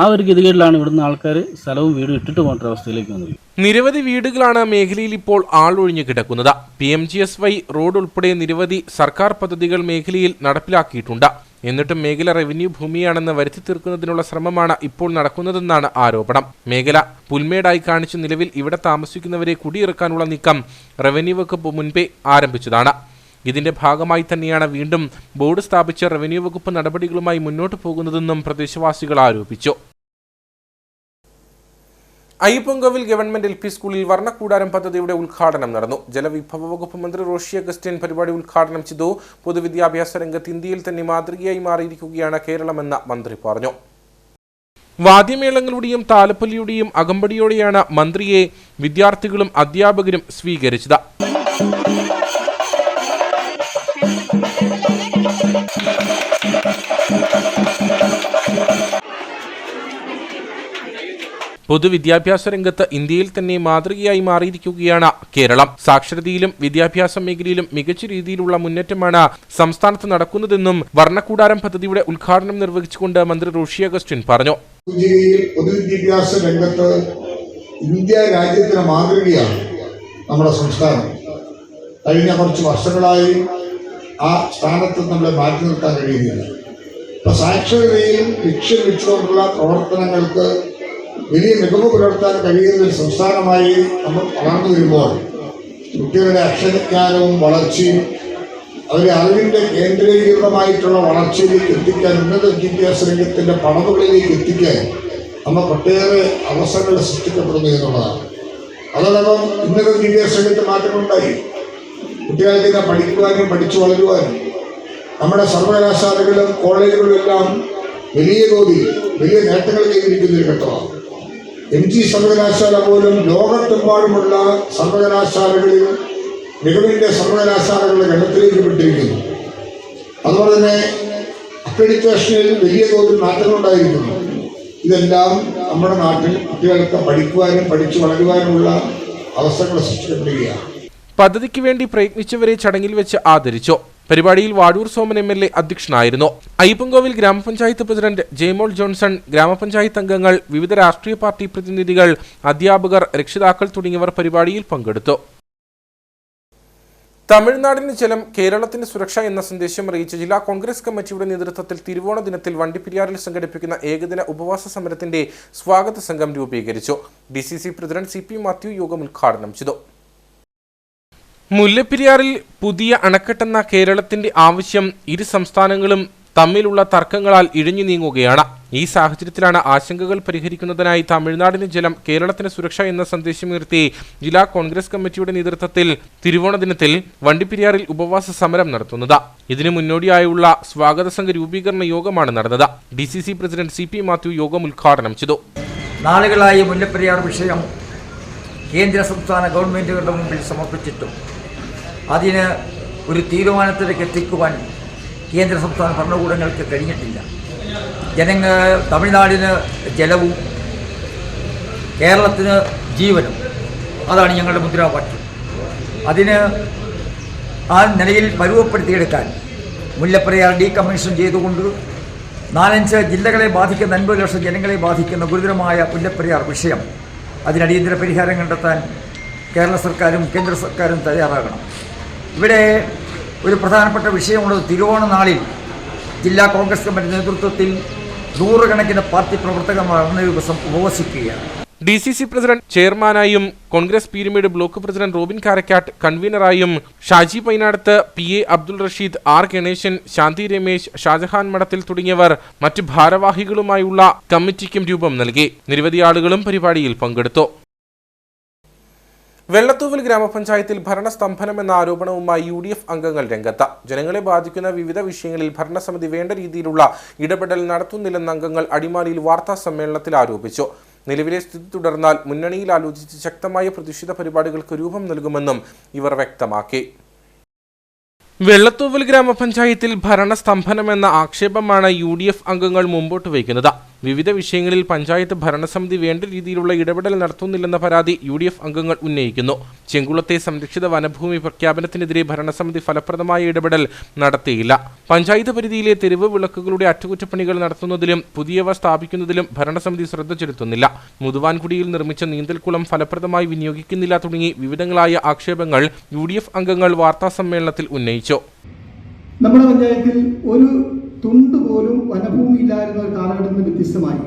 ആ ഒരു ഗതികേടിലാണ് ഇവിടുന്ന് ആൾക്കാർ സ്ഥലവും വീടും ഇട്ടിട്ട് പോകേണ്ട അവസ്ഥയിലേക്ക് വന്നത്. നിരവധി വീടുകളാണ് മേഖലയിൽ ഇപ്പോൾ ആളൊഴിഞ്ഞു കിടക്കുന്നത്. PMGSY റോഡ് ഉൾപ്പെടെ നിരവധി സർക്കാർ പദ്ധതികൾ മേഖലയിൽ നടപ്പിലാക്കിയിട്ടുണ്ട്. എന്നിട്ടും മേഖല റവന്യൂ ഭൂമിയാണെന്ന് വരുത്തി തീർക്കുന്നതിനുള്ള ശ്രമമാണ് ഇപ്പോൾ നടക്കുന്നതെന്നാണ് ആരോപണം. മേഖല പുൽമേടായി കാണിച്ച് നിലവിൽ ഇവിടെ താമസിക്കുന്നവരെ കുടിയിറക്കാനുള്ള നീക്കം റവന്യൂ വകുപ്പ് മുൻപേ ആരംഭിച്ചതാണ്. ഇതിന്റെ ഭാഗമായി തന്നെയാണ് വീണ്ടും ബോർഡ് സ്ഥാപിച്ച റവന്യൂ വകുപ്പ് നടപടികളുമായി മുന്നോട്ടു പോകുന്നതെന്നും പ്രദേശവാസികൾ ആരോപിച്ചു. അയ്യപ്പൻകോവിൽ ഗവൺമെന്റ് LP സ്കൂളിൽ വർണ്ണക്കൂടാരം പദ്ധതിയുടെ ഉദ്ഘാടനം നടന്നു. ജലവിഭവ വകുപ്പ് മന്ത്രി റോഷി അഗസ്റ്റിൻ പരിപാടി ഉദ്ഘാടനം ചെയ്തു. പൊതുവിദ്യാഭ്യാസ രംഗത്ത് ഇന്ത്യയിൽ തന്നെ മാതൃകയായി മാറിയിരിക്കുകയാണ് കേരളമെന്ന് മന്ത്രി പറഞ്ഞു. വാദ്യമേളങ്ങളുടെയും താലപ്പൊലിയുടെയും അകമ്പടിയോടെയാണ് മന്ത്രിയെ വിദ്യാർത്ഥികളും അധ്യാപകരും സ്വീകരിച്ചത്. പൊതുവിദ്യാഭ്യാസ രംഗത്ത് ഇന്ത്യയിൽ തന്നെ മാതൃകയായി മാറിയിരിക്കുകയാണ് കേരളം. സാക്ഷരതയിലും വിദ്യാഭ്യാസ മേഖലയിലും മികച്ച രീതിയിലുള്ള മുന്നേറ്റമാണ് സംസ്ഥാനത്ത് നടക്കുന്നതെന്നും വർണ്ണക്കൂടാരം പദ്ധതിയുടെ ഉദ്ഘാടനം നിർവഹിച്ചുകൊണ്ട് മന്ത്രി റോഷി അഗസ്റ്റിൻ പറഞ്ഞു. പൊതുവിദ്യാഭ്യാസ രംഗത്ത് ഇന്ത്യ രാജ്യത്തിന് മാതൃകയാണ് നമ്മുടെ സംസ്ഥാനം. കഴിഞ്ഞ കുറച്ച് വർഷങ്ങളായി ആ സ്ഥാനത്ത് നമ്മളെ മാറ്റി നിർത്താൻ കഴിയുന്നില്ല. ഇപ്പൊ സാക്ഷരതയിൽ ലക്ഷ്യം വെച്ചുകൊണ്ടുള്ള പ്രവർത്തനങ്ങൾക്ക് വലിയ മികവ് പുലർത്താൻ കഴിയുന്ന ഒരു സംസ്ഥാനമായി നമ്മൾ വളർന്നു വരുമ്പോൾ കുട്ടികളുടെ അക്ഷരജ്ഞാനവും വളർച്ചയും അവരെ അറിവിന്റെ കേന്ദ്രീകൃതമായിട്ടുള്ള വളർച്ചയിലേക്ക് എത്തിക്കാൻ, ഉന്നത വിദ്യാഭ്യാസ രംഗത്തിന്റെ പടവുകളിലേക്ക് എത്തിക്കാൻ നമ്മൾ ഒട്ടേറെ അവസരങ്ങൾ സൃഷ്ടിക്കപ്പെടുന്നു എന്നുള്ളതാണ്. അതോടൊപ്പം ഉന്നത വിദ്യാഭ്യാസ രംഗത്ത് മാറ്റങ്ങളുണ്ടായി. കുട്ടികൾക്ക് പഠിക്കുവാനും പഠിച്ചു വളരുവാനും നമ്മുടെ സർവകലാശാലകളും കോളേജുകളും എല്ലാം വലിയ തോതിൽ വലിയ നേട്ടങ്ങൾ കൈവരിക്കുന്ന ഒരു ഘട്ടമാണ്. MG സർവകലാശാല പോലും ലോകത്തെമ്പാടുമുള്ള സർവകലാശാലകളിൽ മികവിന്റെ സർവകലാശാലകളുടെ ഗണത്തിലേക്ക് പെട്ടിരിക്കുന്നു. അതുപോലെ തന്നെ അക്രഡിറ്റേഷനിൽ വലിയ തോതിൽ മാറ്റങ്ങളുണ്ടായിരിക്കുന്നു. ഇതെല്ലാം നമ്മുടെ നാട്ടിൽ കുട്ടികൾക്ക് പഠിക്കുവാനും പഠിച്ചു വളരുവാനുമുള്ള അവസരങ്ങൾ സൃഷ്ടിക്കപ്പെടുകയാണ്. പദ്ധതിക്ക് വേണ്ടി പ്രയത്നിച്ചവരെ ചടങ്ങിൽ വെച്ച് ആദരിച്ചു. പരിപാടിയിൽ വാടൂർ സോമൻ MLA അധ്യക്ഷനായിരുന്നു. അയ്യപ്പൻകോവിൽ ഗ്രാമപഞ്ചായത്ത് പ്രസിഡന്റ് ജെയ്മോൾ ജോൺസൺ, ഗ്രാമപഞ്ചായത്ത് അംഗങ്ങൾ, വിവിധ രാഷ്ട്രീയ പാർട്ടി പ്രതിനിധികൾ, അധ്യാപകർ, രക്ഷിതാക്കൾ തുടങ്ങിയവർ പരിപാടിയിൽ പങ്കെടുത്തു. തമിഴ്നാടിന് ജലം, കേരളത്തിന് സുരക്ഷ എന്ന സന്ദേശം അറിയിച്ച ജില്ലാ കോൺഗ്രസ് കമ്മിറ്റിയുടെ നേതൃത്വത്തിൽ തിരുവോണ ദിനത്തിൽ വണ്ടിപ്പെരിയാറിൽ സംഘടിപ്പിക്കുന്ന ഏകദിന ഉപവാസ സമരത്തിന്റെ സ്വാഗത സംഘം രൂപീകരിച്ചു. DCC പ്രസിഡന്റ് CP മാത്യു യോഗം ഉദ്ഘാടനം ചെയ്തു. മുല്ലപ്പെരിയാറിൽ പുതിയ അണക്കെട്ടെന്ന കേരളത്തിന്റെ ആവശ്യം ഇരു സംസ്ഥാനങ്ങളും തമ്മിലുള്ള തർക്കങ്ങളാൽ ഇഴഞ്ഞു നീങ്ങുകയാണ്. ഈ സാഹചര്യത്തിലാണ് ആശങ്കകൾ പരിഹരിക്കുന്നതിനായി തമിഴ്നാടിന് ജലം, കേരളത്തിന് സുരക്ഷ എന്ന സന്ദേശമുയർത്തി ജില്ലാ കോൺഗ്രസ് കമ്മിറ്റിയുടെ നേതൃത്വത്തിൽ തിരുവോണ ദിനത്തിൽ വണ്ടിപ്പെരിയാറിൽ ഉപവാസ സമരം നടത്തുന്നത്. ഇതിനു മുന്നോടിയായുള്ള സ്വാഗത സംഘ രൂപീകരണ യോഗമാണ് നടന്നത്. DCC പ്രസിഡന്റ് CP മാത്യു യോഗം ഉദ്ഘാടനം ചെയ്തു. നാളുകളായി മുല്ലപ്പെരിയാർ വിഷയം കേന്ദ്ര സംസ്ഥാന ഗവൺമെൻറ്റുകളുടെ മുമ്പിൽ സമർപ്പിച്ചിട്ടും അതിന് ഒരു തീരുമാനത്തിലേക്ക് എത്തിക്കുവാൻ കേന്ദ്ര സംസ്ഥാന ഭരണകൂടങ്ങൾക്ക് കഴിഞ്ഞിട്ടില്ല. തമിഴ്നാടിന് ജലവും കേരളത്തിന് ജീവനും അതാണ് ഞങ്ങളുടെ മുദ്രാവാക്യം. അതിന് ആ നിലയിൽ പരുവപ്പെടുത്തിയെടുക്കാൻ മുല്ലപ്പെരിയാർ ഡീകമ്മീഷൻ ചെയ്തുകൊണ്ട് 4-5 ജില്ലകളെ ബാധിക്കുന്ന 50 ലക്ഷം ജനങ്ങളെ ബാധിക്കുന്ന ഗുരുതരമായ മുല്ലപ്പെരിയാർ വിഷയം അതിന് അടിയന്തര പരിഹാരം കണ്ടെത്താൻ കേരള സർക്കാരും കേന്ദ്ര സർക്കാരും തയ്യാറാകണം. ഇവിടെ ഒരു പ്രധാനപ്പെട്ട വിഷയമുള്ളത് തിരുവോണനാളിൽ ജില്ലാ കോൺഗ്രസ് കമ്മിറ്റി നേതൃത്വത്തിൽ 100 കണക്കിന് പാർട്ടി പ്രവർത്തകന്മാർ അന്നേ ദിവസം ഉപവസിക്കുകയാണ്. DCC പ്രസിഡന്റ് ചെയർമാനായും കോൺഗ്രസ് പീരുമേട് ബ്ലോക്ക് പ്രസിഡന്റ് റോബിൻ കാരക്കാട്ട്, കൺവീനറായും ഷാജി പൈനാടത്ത്, PA അബ്ദുൾ റഷീദ്, R ഗണേശൻ, ശാന്തി രമേശ്, ഷാജഹാൻ മഠത്തിൽ തുടങ്ങിയവർ മറ്റ് ഭാരവാഹികളുമായുള്ള കമ്മിറ്റിക്കും രൂപം നൽകി. നിരവധി ആളുകളും പരിപാടിയിൽ പങ്കെടുത്തു. വെള്ളത്തൂവൽ ഗ്രാമപഞ്ചായത്തിൽ ഭരണസ്തംഭനമെന്ന ആരോപണവുമായി UDF അംഗങ്ങൾ രംഗത്ത്. ജനങ്ങളെ ബാധിക്കുന്ന വിവിധ വിഷയങ്ങളിൽ ഭരണസമിതി വേണ്ട രീതിയിലുള്ള ഇടപെടൽ നടത്തുന്നില്ലെന്ന് അംഗങ്ങൾ അടിമാലിയിൽ വാർത്താ സമ്മേളനത്തിൽ ആരോപിച്ചു. നിലവിലെ സ്ഥിതി തുടർന്നാൽ മുന്നണിയിൽ ആലോചിച്ച് ശക്തമായ പ്രതിഷേധ പരിപാടികൾക്ക് രൂപം നൽകുമെന്നും ഇവർ വ്യക്തമാക്കി. വെള്ളത്തൂവൽ ഗ്രാമപഞ്ചായത്തിൽ ഭരണസ്തംഭനമെന്ന ആക്ഷേപമാണ് UDF അംഗങ്ങൾ മുമ്പോട്ട് വയ്ക്കുന്നത്. വിവിധ വിഷയങ്ങളിൽ പഞ്ചായത്ത് ഭരണസമിതി വേണ്ട രീതിയിലുള്ള ഇടപെടൽ നടത്തുന്നില്ലെന്ന പരാതി UDF അംഗങ്ങൾ ഉന്നയിക്കുന്നു. ചെങ്കുളത്തെ സംരക്ഷിത വനഭൂമി പ്രഖ്യാപനത്തിനെതിരെ ഭരണസമിതി ഫലപ്രദമായ ഇടപെടൽ നടത്തിയില്ല. പഞ്ചായത്ത് പരിധിയിലെ തെരുവ് വിളക്കുകളുടെ അറ്റകുറ്റപ്പണികൾ നടത്തുന്നതിലും പുതിയവ സ്ഥാപിക്കുന്നതിലും ഭരണസമിതി ശ്രദ്ധ ചെലുത്തുന്നില്ല. മുതുവാൻകുടിയിൽ നിർമ്മിച്ച നീന്തൽക്കുളം ഫലപ്രദമായി വിനിയോഗിക്കുന്നില്ല തുടങ്ങി വിവിധങ്ങളായ ആക്ഷേപങ്ങൾ UDF അംഗങ്ങൾ വാർത്താസമ്മേളനത്തിൽ ഉന്നയിച്ചു. നമ്മുടെ പഞ്ചായത്തിൽ ഒരു തുണ്ട് പോലും വനഭൂമി ഇല്ലായിരുന്ന ഒരു കാലഘട്ടത്തിന് വ്യത്യസ്തമായി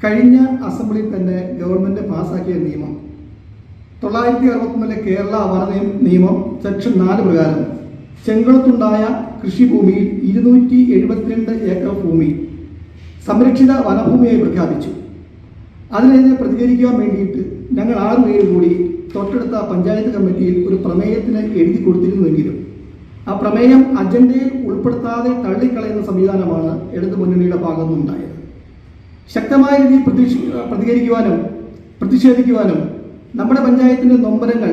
കഴിഞ്ഞ അസംബ്ലിയിൽ തന്നെ ഗവൺമെൻറ് പാസ്സാക്കിയ നിയമം 961 കേരള വന നിയമം സെക്ഷൻ 4 പ്രകാരം ചെങ്കുളത്തുണ്ടായ കൃഷിഭൂമിയിൽ 272 ഏക്കർ ഭൂമി സംരക്ഷിത വനഭൂമിയായി പ്രഖ്യാപിച്ചു. അതിനെതിരെ പ്രതികരിക്കാൻ വേണ്ടിയിട്ട് ഞങ്ങൾ 6 പേര് കൂടി തൊട്ടടുത്ത പഞ്ചായത്ത് കമ്മിറ്റിയിൽ ഒരു പ്രമേയത്തിന് എഴുതി കൊടുത്തിരുന്നുവെങ്കിലും ആ പ്രമേയം അജണ്ടയിൽ ഉൾപ്പെടുത്താതെ തള്ളിക്കളയുന്ന സംവിധാനമാണ് ഇടതു മുന്നണിയുടെ ഭാഗത്തുനിന്നുണ്ടായത്. ശക്തമായ രീതിയിൽ പ്രതികരിക്കുവാനും പ്രതിഷേധിക്കുവാനും നമ്മുടെ പഞ്ചായത്തിൻ്റെ നൊമ്പരങ്ങൾ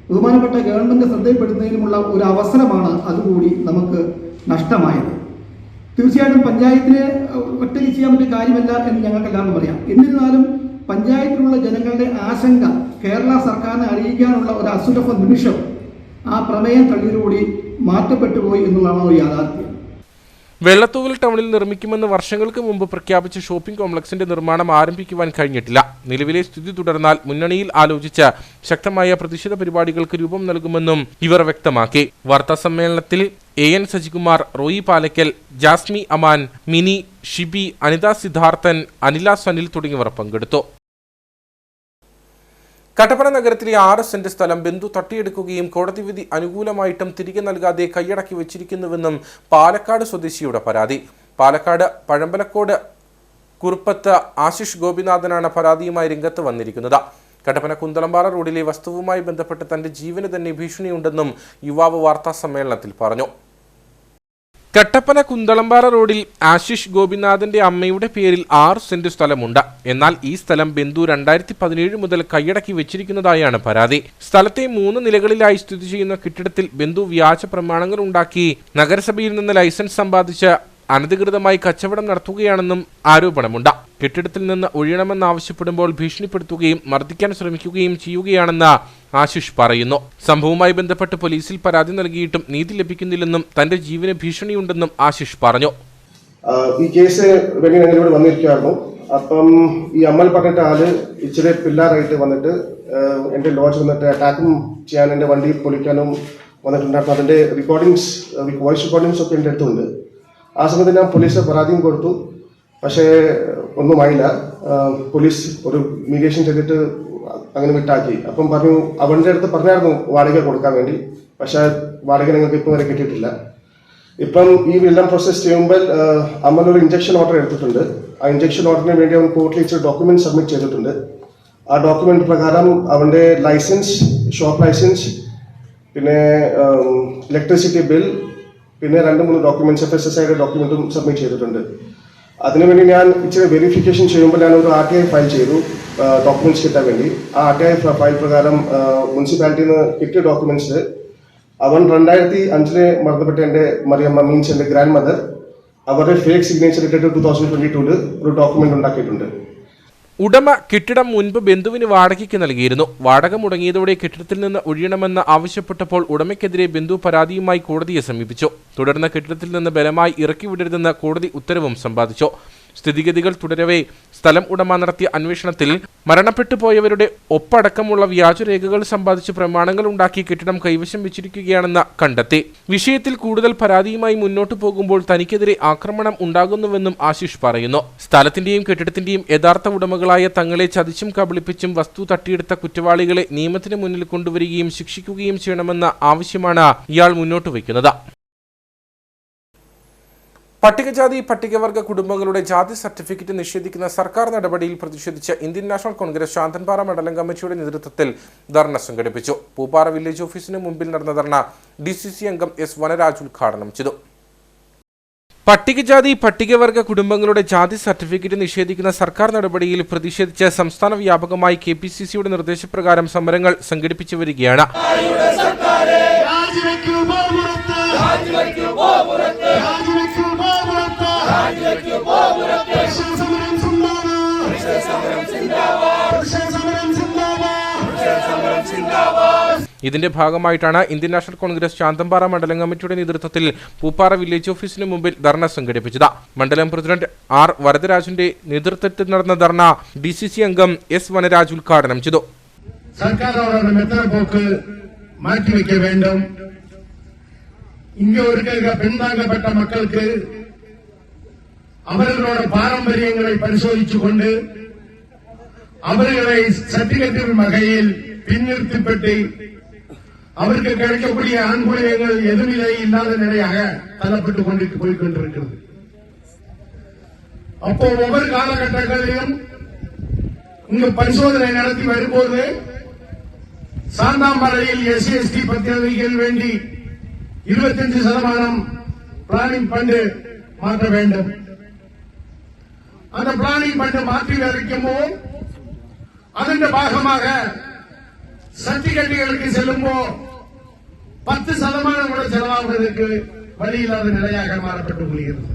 ബഹുമാനപ്പെട്ട ഗവൺമെൻറ് ശ്രദ്ധയിൽപ്പെടുന്നതിനുമുള്ള ഒരു അവസരമാണ് അതുകൂടി നമുക്ക് നഷ്ടമായത്. തീർച്ചയായിട്ടും പഞ്ചായത്തിന് ഒറ്റയ്ക്ക് ചെയ്യാൻ പറ്റിയ കാര്യമല്ല എന്ന് ഞങ്ങൾക്ക് എല്ലാവർക്കും അറിയാം. എന്നിരുന്നാലും പഞ്ചായത്തിലുള്ള ജനങ്ങളുടെ ആശങ്ക കേരള സർക്കാരിനെ അറിയിക്കാനുള്ള ഒരു അസുലഭ നിമിഷം ആ പ്രമേയം തള്ളിയിലൂടെ മാറ്റപ്പെട്ടുപോയി എന്നുള്ളതാണ് ഒരു യാഥാർത്ഥ്യം. വെള്ളത്തൂവൽ ടൗണിൽ നിർമ്മിക്കുമെന്ന് വർഷങ്ങൾക്ക് മുമ്പ് പ്രഖ്യാപിച്ച ഷോപ്പിംഗ് കോംപ്ലക്സിന്റെ നിർമ്മാണം ആരംഭിക്കുവാൻ കഴിഞ്ഞിട്ടില്ല. നിലവിലെ സ്ഥിതി തുടർന്നാൽ മുന്നണിയിൽ ആലോചിച്ച് ശക്തമായ പ്രതിഷേധ പരിപാടികൾക്ക് രൂപം നൽകുമെന്നും ഇവർ വ്യക്തമാക്കി. വാർത്താസമ്മേളനത്തിൽ AN സജികുമാർ, റോയി പാലക്കൽ, ജാസ്മി അമാൻ, മിനി, ഷിബി, അനിത സിദ്ധാർത്ഥൻ, അനില സനിൽ തുടങ്ങിയവർ പങ്കെടുത്തു. കട്ടപ്പന നഗരത്തിലെ 6 സെന്റ് സ്ഥലം ബന്ധു തട്ടിയെടുക്കുകയും കോടതി വിധി അനുകൂലമായിട്ടും തിരികെ നൽകാതെ കൈയടക്കി വെച്ചിരിക്കുന്നുവെന്നും പാലക്കാട് സ്വദേശിയുടെ പരാതി. പാലക്കാട് പഴമ്പലക്കോട് കുറുപ്പത്ത് ആശിഷ് ഗോപിനാഥനാണ് പരാതിയുമായി രംഗത്ത് വന്നിരിക്കുന്നത്. കട്ടപ്പന കുന്തളമ്പാറ റോഡിലെ വസ്തുവുമായി ബന്ധപ്പെട്ട് തന്റെ ജീവന് തന്നെ ഭീഷണിയുണ്ടെന്നും യുവാവ് വാർത്താ സമ്മേളനത്തിൽ പറഞ്ഞു. കട്ടപ്പന കുന്തളമ്പാറ റോഡിൽ ആശിഷ് ഗോപിനാഥന്റെ അമ്മയുടെ പേരിൽ 6 സെന്റ് സ്ഥലമുണ്ട്. എന്നാൽ ഈ സ്ഥലം ബന്ധു 2017 മുതൽ കൈയടക്കി വെച്ചിരിക്കുന്നതായാണ് പരാതി. സ്ഥലത്തെ 3 നിലകളിലായി സ്ഥിതി ചെയ്യുന്ന കെട്ടിടത്തിൽ ബന്ധു വ്യാജ പ്രമാണങ്ങൾ ഉണ്ടാക്കി നഗരസഭയിൽ നിന്ന് ലൈസൻസ് സമ്പാദിച്ച് അനധികൃതമായി കച്ചവടം നടത്തുകയാണെന്നും ആരോപണമുണ്ട്. കെട്ടിടത്തിൽ നിന്ന് ഒഴിയണമെന്നാവശ്യപ്പെടുമ്പോൾ ഭീഷണിപ്പെടുത്തുകയും മർദ്ദിക്കാൻ ശ്രമിക്കുകയും ചെയ്യുകയാണെന്ന് ആശിഷ് പറയുന്നു. സംഭവവുമായി ബന്ധപ്പെട്ട് പോലീസിൽ പരാതി നൽകിയിട്ടും നീതി ലഭിക്കുന്നില്ലെന്നും തന്റെ ജീവന് ഭീഷണിയുണ്ടെന്നും ആശിഷ് പറഞ്ഞു. ഈ കേസ് വേണ്ടി ഞങ്ങൾ ഇവിടെ വന്നിരിക്കുകയായിരുന്നു. അപ്പം ഈ അമ്മൽ പറഞ്ഞിട്ട് ആള് ഇച്ചിരി പിള്ളേരായിട്ട് വന്നിട്ട് എൻ്റെ ലോഡ്ജ് വന്നിട്ട് അറ്റാക്കും ചെയ്യാൻ എൻ്റെ വണ്ടി പൊളിക്കാനും വന്നിട്ടുണ്ടായിരുന്നു. അതിൻ്റെ റെക്കോർഡിങ്സ് വോയിസ് റെക്കോർഡിങ്സ് ഒക്കെ എൻ്റെ അടുത്തുണ്ട്. ആ സമയത്ത് ഞാൻ പോലീസിന് പരാതിയും കൊടുത്തു. പക്ഷേ ഒന്നുമായില്ല. പോലീസ് ഒരു മീഡിയേഷൻ ചെയ്തിട്ട് അങ്ങനെ വിട്ടാക്കി. അപ്പം പറഞ്ഞു അവൻ്റെ അടുത്ത് പറഞ്ഞായിരുന്നു വാടക കൊടുക്കാൻ വേണ്ടി. പക്ഷേ വാടക ഞങ്ങൾക്ക് ഇപ്പം വരെ കിട്ടിയിട്ടില്ല. ഇപ്പം ഈ എല്ലാം പ്രോസസ് ചെയ്യുമ്പോൾ അമ്മ ഒരു ഇഞ്ചക്ഷൻ ഓർഡർ എടുത്തിട്ടുണ്ട്. ആ ഇഞ്ചക്ഷൻ ഓർഡറിന് വേണ്ടി അവൻ കോർട്ടിൽ ഇച്ചിരി ഡോക്യുമെന്റ് സബ്മിറ്റ് ചെയ്തിട്ടുണ്ട്. ആ ഡോക്യുമെന്റ് പ്രകാരം അവൻ്റെ ലൈസൻസ്, ഷോപ്പ് ലൈസൻസ്, പിന്നെ ഇലക്ട്രിസിറ്റി ബിൽ, പിന്നെ 2-3 ഡോക്യുമെന്റ്സ് FSSIയുടെ ഡോക്യുമെന്റും സബ്മിറ്റ് ചെയ്തിട്ടുണ്ട്. അതിനുവേണ്ടി ഞാൻ ഇച്ചിരി വെരിഫിക്കേഷൻ ചെയ്യുമ്പോൾ ഞാൻ ഒരു RTI ഫയൽ ചെയ്തു ഡോക്യുമെന്റ്സ് കിട്ടാൻ വേണ്ടി. ആ RTI ഫയൽ പ്രകാരം മുനിസിപ്പാലിറ്റിയിൽ നിന്ന് കിട്ടിയ ഡോക്യുമെന്റ്സ് അവൻ 2005 മരണപ്പെട്ട എൻ്റെ മറിയമ്മ മീൻസ് എൻ്റെ ഗ്രാൻഡ് മദർ അവരുടെ ഫേക്ക് സിഗ്നേച്ചർ ഇട്ടിട്ട് 2022 ഒരു ഡോക്യുമെന്റ് ഉണ്ടാക്കിയിട്ടുണ്ട്. ഉടമ കെട്ടിടം മുൻപ് ബന്ധുവിന് വാടകയ്ക്ക് നൽകിയിരുന്നു. വാടക മുടങ്ങിയതോടെ കെട്ടിടത്തിൽ നിന്ന് ഒഴിയണമെന്ന് ആവശ്യപ്പെട്ടപ്പോൾ ഉടമയ്ക്കെതിരെ ബന്ധു പരാതിയുമായി കോടതിയെ സമീപിച്ചു. തുടർന്ന് കെട്ടിടത്തിൽ നിന്ന് ബലമായി ഇറക്കിവിടരുതെന്ന് കോടതി ഉത്തരവും സമ്പാദിച്ചു. സ്ഥിതിഗതികൾ തുടരവേ സ്ഥലം ഉടമ നടത്തിയ അന്വേഷണത്തിൽ മരണപ്പെട്ടു പോയവരുടെ ഒപ്പടക്കമുള്ള വ്യാജരേഖകൾ സമ്പാദിച്ച് പ്രമാണങ്ങൾ ഉണ്ടാക്കി കെട്ടിടം കൈവശം വെച്ചിരിക്കുകയാണെന്ന് കണ്ടെത്തി. വിഷയത്തിൽ കൂടുതൽ പരാതിയുമായി മുന്നോട്ടു പോകുമ്പോൾ തനിക്കെതിരെ ആക്രമണം ഉണ്ടാകുന്നുവെന്നും ആശിഷ് പറയുന്നു. സ്ഥലത്തിന്റെയും കെട്ടിടത്തിന്റെയും യഥാർത്ഥ ഉടമകളായ തങ്ങളെ ചതിച്ചും കബളിപ്പിച്ചും വസ്തു തട്ടിയെടുത്ത കുറ്റവാളികളെ നിയമത്തിന് മുന്നിൽ കൊണ്ടുവരികയും ശിക്ഷിക്കുകയും ചെയ്യണമെന്ന ആവശ്യമാണ് ഇയാൾ മുന്നോട്ട് വയ്ക്കുന്നത്. പട്ടികജാതി പട്ടികവർഗ കുടുംബങ്ങളുടെ ജാതി സർട്ടിഫിക്കറ്റ് നിഷേധിക്കുന്ന സർക്കാർ നടപടിയിൽ പ്രതിഷേധിച്ച് ഇന്ത്യൻ നാഷണൽ കോൺഗ്രസ് ശാന്തൻപാറ മണ്ഡലം കമ്മിറ്റിയുടെ നേതൃത്വത്തിൽ ധർണ സംഘടിപ്പിച്ചു. പൂപ്പാറ വില്ലേജ് ഓഫീസിന് മുമ്പിൽ നടന്ന ധർണ DCC അംഗം S. വനരാജ് ഉദ്ഘാടനം ചെയ്തു. പട്ടികജാതി പട്ടികവർഗ കുടുംബങ്ങളുടെ ജാതി സർട്ടിഫിക്കറ്റ് നിഷേധിക്കുന്ന സർക്കാർ നടപടിയിൽ പ്രതിഷേധിച്ച് സംസ്ഥാന വ്യാപകമായി KPCCയുടെ നിർദ്ദേശപ്രകാരം സമരങ്ങൾ സംഘടിപ്പിച്ചു വരികയാണ്. ഇതിന്റെ ഭാഗമായിട്ടാണ് ഇന്ത്യൻ നാഷണൽ കോൺഗ്രസ് ശാന്തൻപാറ മണ്ഡലം കമ്മിറ്റിയുടെ നേതൃത്വത്തിൽ പൂപ്പാറ വില്ലേജ് ഓഫീസിന് മുമ്പിൽ ധർണ സംഘടിപ്പിച്ചത്. മണ്ഡലം പ്രസിഡന്റ് R. വരദരാജന്റെ നേതൃത്വത്തിൽ നടന്ന ധർണ DCC അംഗം S. വനരാജ് ഉദ്ഘാടനം ചെയ്തു. സർക്കാരോட மெத்தனப்போக்கு மாற்றிவைக்க வேண்டும். இங்கே இருக்கிற பின்தாங்கப்பட்ட மக்களுக்கு அவர்களோட பாரம்பரியங்களை பரிசோதித்துக் கொண்டு அவர்களை சர்டிபிகேட் வகையில் பின்னிறுத்தப்பட்டு அவருக்கு கிடைக்கக்கூடிய ஆண்குறியங்கள் எதுநிலை இல்லாத நிலையாக தள்ளப்பட்டுக் கொண்டிருக்கிறது. அப்போ ஒவ்வொரு காலகட்டங்களிலும் இங்கு பரிசோதனை நடத்தி வரும்போது சாந்தாம்பாறையில் SC/ST பத்திரிகைகள் வேண்டி 25% பிளானிங் ஃபண்ட் மாற்ற வேண்டும். அந்த பிளானிங் ஃபண்ட் மாற்றி வரைக்கும்போது അതിന്റെ ഭാഗமாக സർട്ടിഫിക്കറ്റുകൾക്ക് ചെല്ലുമ്പോൾ 10% കൂടെ ചെലവാകുന്നതിற்கு വഴിയില്ലാത്ത നിലയാകാൻ മാറപ്പെട്ടുകൊണ്ടിരിക്കുന്നത്.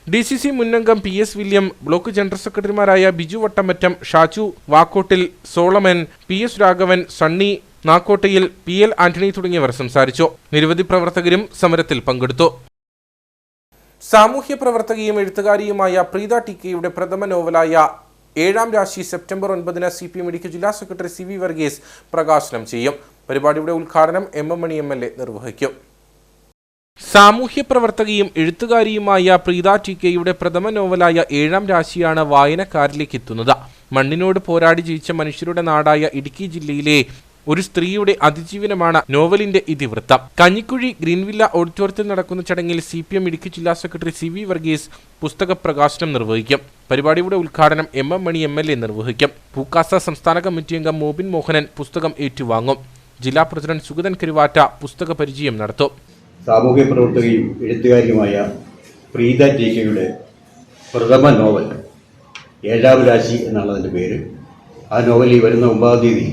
DCC മുന്നംഗം PS വില്യം, ബ്ലോക്ക് ജനറൽ സെക്രട്ടറിമാരായ ബിജു വട്ടമറ്റം, ഷാജു വാക്കോട്ടിൽ, സോളമൻ, PS രാഘവൻ, സണ്ണി നാക്കോട്ടയിൽ, PL ആന്റണി തുടങ്ങിയവർ സംസാരിച്ചു. നിരവധി പ്രവർത്തകരും സമരത്തിൽ പങ്കെടുത്തു. സാമൂഹ്യ പ്രവർത്തകയും എഴുത്തുകാരിയുമായ പ്രീത TK പ്രഥമ നോവലായ ഏഴാം രാശി സെപ്റ്റംബർ 9 CPM ഇടുക്കി ജില്ലാ സെക്രട്ടറി CV വർഗീസ് പ്രകാശനം ചെയ്യും. പരിപാടിയുടെ ഉദ്ഘാടനം MM മണി MLA നിർവഹിക്കും. സാമൂഹ്യ പ്രവർത്തകയും എഴുത്തുകാരിയുമായ പ്രീത TK പ്രഥമ നോവലായ ഏഴാം രാശിയാണ് വായനക്കാരിലേക്ക് എത്തുന്നത്. മണ്ണിനോട് പോരാടി ജയിച്ച മനുഷ്യരുടെ നാടായ ഇടുക്കി ജില്ലയിലെ ഒരു സ്ത്രീയുടെ അതിജീവനമാണ് നോവലിന്റെ ഇതിവൃത്തം. കഞ്ഞിക്കുഴി ഗ്രീൻവില്ല ഓഡിറ്റോറിയത്തിൽ നടക്കുന്ന ചടങ്ങിൽ CPM ഇടുക്കി ജില്ലാ സെക്രട്ടറി CV വർഗീസ് പുസ്തക പ്രകാശനം നിർവഹിക്കും. പരിപാടിയുടെ ഉദ്ഘാടനം MM മണി MLA നിർവഹിക്കും. പൂക്കാസ സംസ്ഥാന കമ്മിറ്റി അംഗം മോബിൻ മോഹനൻ പുസ്തകം ഏറ്റുവാങ്ങും. ജില്ലാ പ്രസിഡന്റ് സുഗതൻ കരുവാറ്റ പുസ്തക പരിചയം നടത്തും. സാമൂഹ്യ പ്രവർത്തകയും എഴുത്തുകാരിയുമായ പ്രീത TK പ്രഥമ നോവൽ ഏഴാം രാശി എന്നാണ് അതിൻ്റെ പേര്. ആ നോവൽ ഈ വരുന്ന 9-ാം തീയതി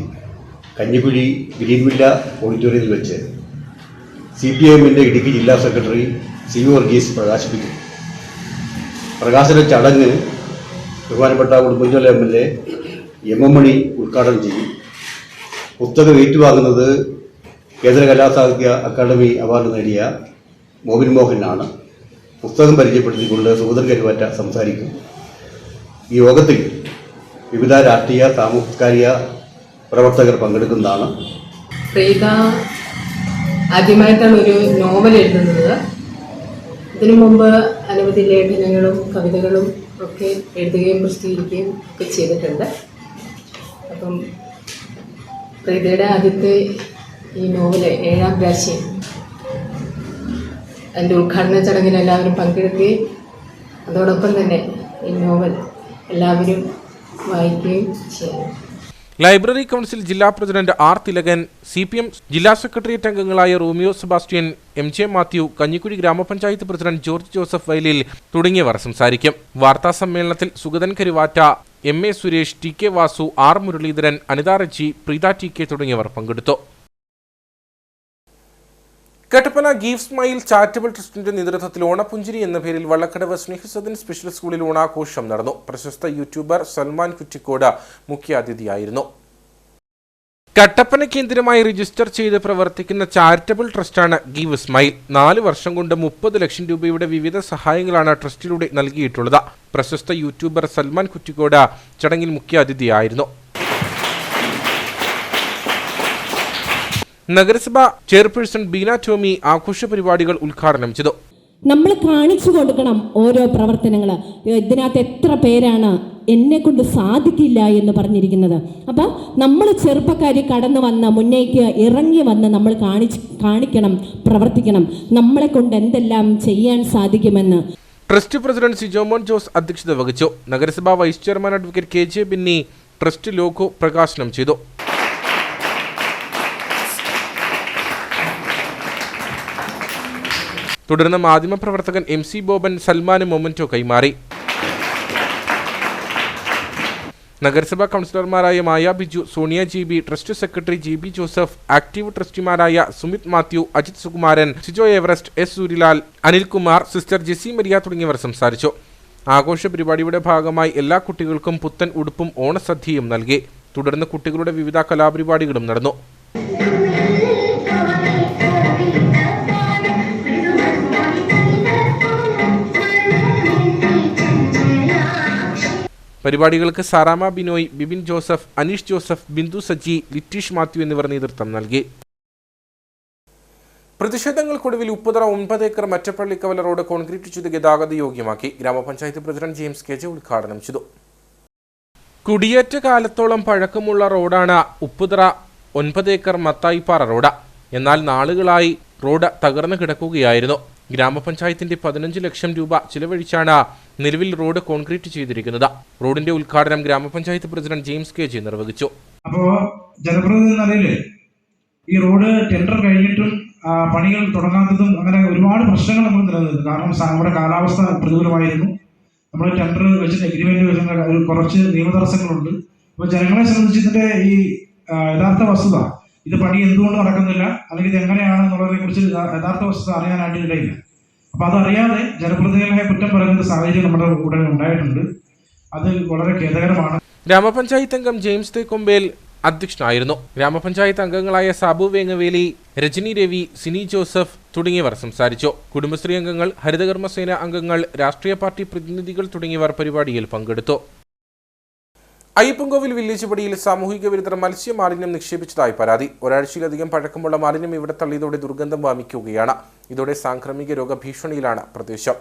കഞ്ഞിക്കുഴി ഗ്രീൻവില്ല ഓഡിറ്റോറിയത്തിൽ വെച്ച് CPMന്റെ ഇടുക്കി ജില്ലാ സെക്രട്ടറി CV വർഗീസ് പ്രകാശിപ്പിക്കും. പ്രകാശന ചടങ്ങ് ബഹുമാനപ്പെട്ട ഉടുമ്പൻചോല MLA MM മണി ഉദ്ഘാടനം ചെയ്യും. പുസ്തകം ഏറ്റുവാങ്ങുന്നത് കേന്ദ്ര കലാസാഹിത്യ അക്കാദമി അവാർഡ് നേടിയ മോബിൻ മോഹനാണ്. പുസ്തകം പരിചയപ്പെടുത്തിക്കൊണ്ട് സുഗതൻ കരുവാറ്റ സംസാരിക്കും. ഈ യോഗത്തിൽ വിവിധ രാഷ്ട്രീയ സാമൂഹിക പ്രവർത്തകർ പങ്കെടുക്കുന്നതാണ്. പ്രീത ആദ്യമായിട്ടാണ് ഒരു നോവൽ എഴുതുന്നത്. ഇതിനു മുമ്പ് അനവധി ലേഖനങ്ങളും കവിതകളും ഒക്കെ എഴുതുകയും പ്രസിദ്ധീകരിക്കുകയും ഒക്കെ ചെയ്തിട്ടുണ്ട്. അപ്പം പ്രീതയുടെ ആദ്യത്തെ ഈ നോവല് ഏഴാം രാശി അതിൻ്റെ ഉദ്ഘാടന ചടങ്ങിൽ എല്ലാവരും പങ്കെടുക്കുകയും അതോടൊപ്പം തന്നെ ഈ നോവൽ എല്ലാവരും വായിക്കുകയും ചെയ്യും. ലൈബ്രറി കൗൺസിൽ ജില്ലാ പ്രസിഡന്റ് R. തിലകൻ, CPM ജില്ലാ സെക്രട്ടേറിയറ്റ് അംഗങ്ങളായ Romeo Sebastian, MJ Mathew, Kanjikuzhi ഗ്രാമപഞ്ചായത്ത് പ്രസിഡന്റ് ജോർജ് ജോസഫ് വയലിൽ തുടങ്ങിയവർ സംസാരിക്കും. വാർത്താ സമ്മേളനത്തിൽ Sugathan Karuvatta, MA Suresh, TK Vasu, R. Muraleedharan, Anitha Reji, Preetha TK തുടങ്ങിയവർ പങ്കെടുത്തു. കട്ടപ്പന ഗീവ് സ്മൈൽ ചാരിറ്റബിൾ ട്രസ്റ്റിന്റെ നേതൃത്വത്തിൽ ഓണപ്പുഞ്ചിരി എന്ന പേരിൽ വള്ളക്കടവ് സ്നേഹസദൻ സ്പെഷ്യൽ സ്കൂളിൽ ഓണാഘോഷം നടന്നു. പ്രശസ്ത യൂട്യൂബർ സൽമാൻ കുറ്റിക്കോട് മുഖ്യാതിഥിയായിരുന്നു. കട്ടപ്പന കേന്ദ്രമായി രജിസ്റ്റർ ചെയ്ത് പ്രവർത്തിക്കുന്ന ചാരിറ്റബിൾ ട്രസ്റ്റാണ് ഗീവ് സ്മൈൽ. 4 വർഷം കൊണ്ട് 30 ലക്ഷം രൂപയുടെ വിവിധ സഹായങ്ങളാണ് ട്രസ്റ്റിലൂടെ നൽകിയിട്ടുള്ളത്. പ്രശസ്ത യൂട്യൂബർ സൽമാൻ കുറ്റിക്കോട് ചടങ്ങിൽ മുഖ്യാതിഥിയായിരുന്നു. നഗരസഭ ചെയർപേഴ്സൺ ബീന ടോമി ആഘോഷ പരിപാടികൾ ഉദ്ഘാടനം ചെയ്തു. നമ്മൾ കാണിച്ചു കൊടുക്കണം ഓരോ പ്രവർത്തനങ്ങൾ. ഇതിനകത്ത് എത്ര പേരാണ് എന്നെ കൊണ്ട് സാധിക്കില്ല എന്ന് പറഞ്ഞിരിക്കുന്നത്. അപ്പം നമ്മൾ ചെറുപ്പക്കാർ കടന്നു വന്ന് മുന്നേക്ക് ഇറങ്ങി വന്ന് നമ്മൾ കാണിക്കണം, പ്രവർത്തിക്കണം, നമ്മളെ കൊണ്ട് എന്തെല്ലാം ചെയ്യാൻ സാധിക്കുമെന്ന്. ട്രസ്റ്റ് പ്രസിഡന്റ് സിജോമോൻ ജോസ് അധ്യക്ഷത വഹിച്ചു. നഗരസഭാ vice chairman advocate K J Binny trust logo പ്രകാശനം ചെയ്തു. തുടർന്ന് മാധ്യമപ്രവർത്തകൻ MC ബോബൻ സൽമാന് മൊമെന്റോ കൈമാറി. നഗരസഭാ കൗൺസിലർമാരായ Maya Biju, Sonia GB, trust secretary GB Joseph, active ട്രസ്റ്റിമാരായ Sumith Mathew, Ajith Sukumaran, Sijo Everest, S Suryalal, Anilkumar, sister Jessy Maria തുടങ്ങിയവർ സംസാരിച്ചു. ആഘോഷ പരിപാടിയുടെ ഭാഗമായി എല്ലാ കുട്ടികൾക്കും പുത്തൻ ഉടുപ്പും ഓണസദ്യയും നൽകി. തുടർന്ന് കുട്ടികളുടെ വിവിധ കലാപരിപാടികളും നടന്നു. പരിപാടികൾക്ക് സാറാമ ബിനോയ്, ബിബിൻ ജോസഫ്, അനീഷ് ജോസഫ്, ബിന്ദു സജി, ലിറ്റീഷ് മാത്യു എന്നിവർ നേതൃത്വം നൽകി. പ്രതിഷേധങ്ങൾക്കൊടുവിൽ ഉപ്പുതറ 9 ഏക്കർ മറ്റപ്പള്ളി കവല റോഡ് കോൺക്രീറ്റ് ചെയ്ത് ഗതാഗത യോഗ്യമാക്കി. ഗ്രാമപഞ്ചായത്ത് പ്രസിഡന്റ് ജെയിംസ് KJ ഉദ്ഘാടനം ചെയ്തു. കുടിയേറ്റ കാലത്തോളം പഴക്കമുള്ള റോഡാണ് ഉപ്പുതറ 9 ഏക്കർ മത്തായിപ്പാറ റോഡ്. എന്നാൽ നാളുകളായി റോഡ് തകർന്നു കിടക്കുകയായിരുന്നു. ഗ്രാമപഞ്ചായത്തിന്റെ 15 ലക്ഷം രൂപ ചിലവഴിച്ചാണ് നിലവിൽ റോഡ് കോൺക്രീറ്റ് ചെയ്തിരിക്കുന്നത്. റോഡിന്റെ ഉദ്ഘാടനം ഗ്രാമപഞ്ചായത്ത് പ്രസിഡന്റ് ജെയിംസ് KJ നിർവഹിച്ചു. അപ്പോൾ ജനപ്രതിനിധികളിലെ ഈ റോഡ് ടെൻഡർ കഴിഞ്ഞിട്ടും പണികൾ തുടങ്ങാത്തതും അങ്ങനെ ഒരുപാട് പ്രശ്നങ്ങൾ നമ്മൾ നിലനിൽക്കുന്നു. കാരണം നമ്മുടെ കാലാവസ്ഥ പ്രതികൂലമായിരുന്നു. നമ്മൾ ടെൻഡർ വെച്ചിട്ട് എഗ്രിമെന്റ് വെച്ചിട്ട് കുറച്ച് നിയമതടസ്സങ്ങളുണ്ട്. അപ്പോൾ ജനങ്ങളെ സംബന്ധിച്ച് ഇതിന്റെ ഈ യഥാർത്ഥ വസ്തുത, ഇത് പണി എന്തുകൊണ്ട് നടക്കുന്നില്ല, അല്ലെങ്കിൽ ഇത് എങ്ങനെയാണെന്നുള്ളതിനെ കുറിച്ച് യഥാർത്ഥ വസ്തുത അറിയാനായിട്ട് ഇടയില്ല. അപ്പൊ അതറിയാതെ ജനപ്രതിനിധികളെ കുറ്റം പറയുന്ന സാഹചര്യം നമ്മുടെ കൂടെ ഉണ്ടായിട്ടുണ്ട്. അത് വളരെ ഖേദകരമാണ്. ഗ്രാമപഞ്ചായത്ത് അംഗം ജെയിംസ് തേക്കൊമ്പേൽ അധ്യക്ഷനായിരുന്നു. ഗ്രാമപഞ്ചായത്ത് അംഗങ്ങളായ സാബു വേങ്ങവേലി, രജനി രവി, സിനി ജോസഫ് തുടങ്ങിയവർ സംസാരിച്ചു. കുടുംബശ്രീ അംഗങ്ങൾ, ഹരിതകർമ്മസേന അംഗങ്ങൾ, രാഷ്ട്രീയ പാർട്ടി പ്രതിനിധികൾ തുടങ്ങിയവർ പരിപാടിയിൽ പങ്കെടുത്തു. അയ്യപ്പൻകോവിൽ വില്ലേജ് പടിയിൽ സാമൂഹിക വിരുദ്ധർ മത്സ്യമാലിന്യം നിക്ഷേപിച്ചതായി പരാതി. ഒരാഴ്ചയിലധികം പഴക്കമുള്ള മാലിന്യം ഇവിടെ തള്ളിയതോടെ ദുർഗന്ധം വമിക്കുകയാണ്. ഇതോടെ സാംക്രമിക രോഗഭീഷണിയിലാണ് പ്രദേശം.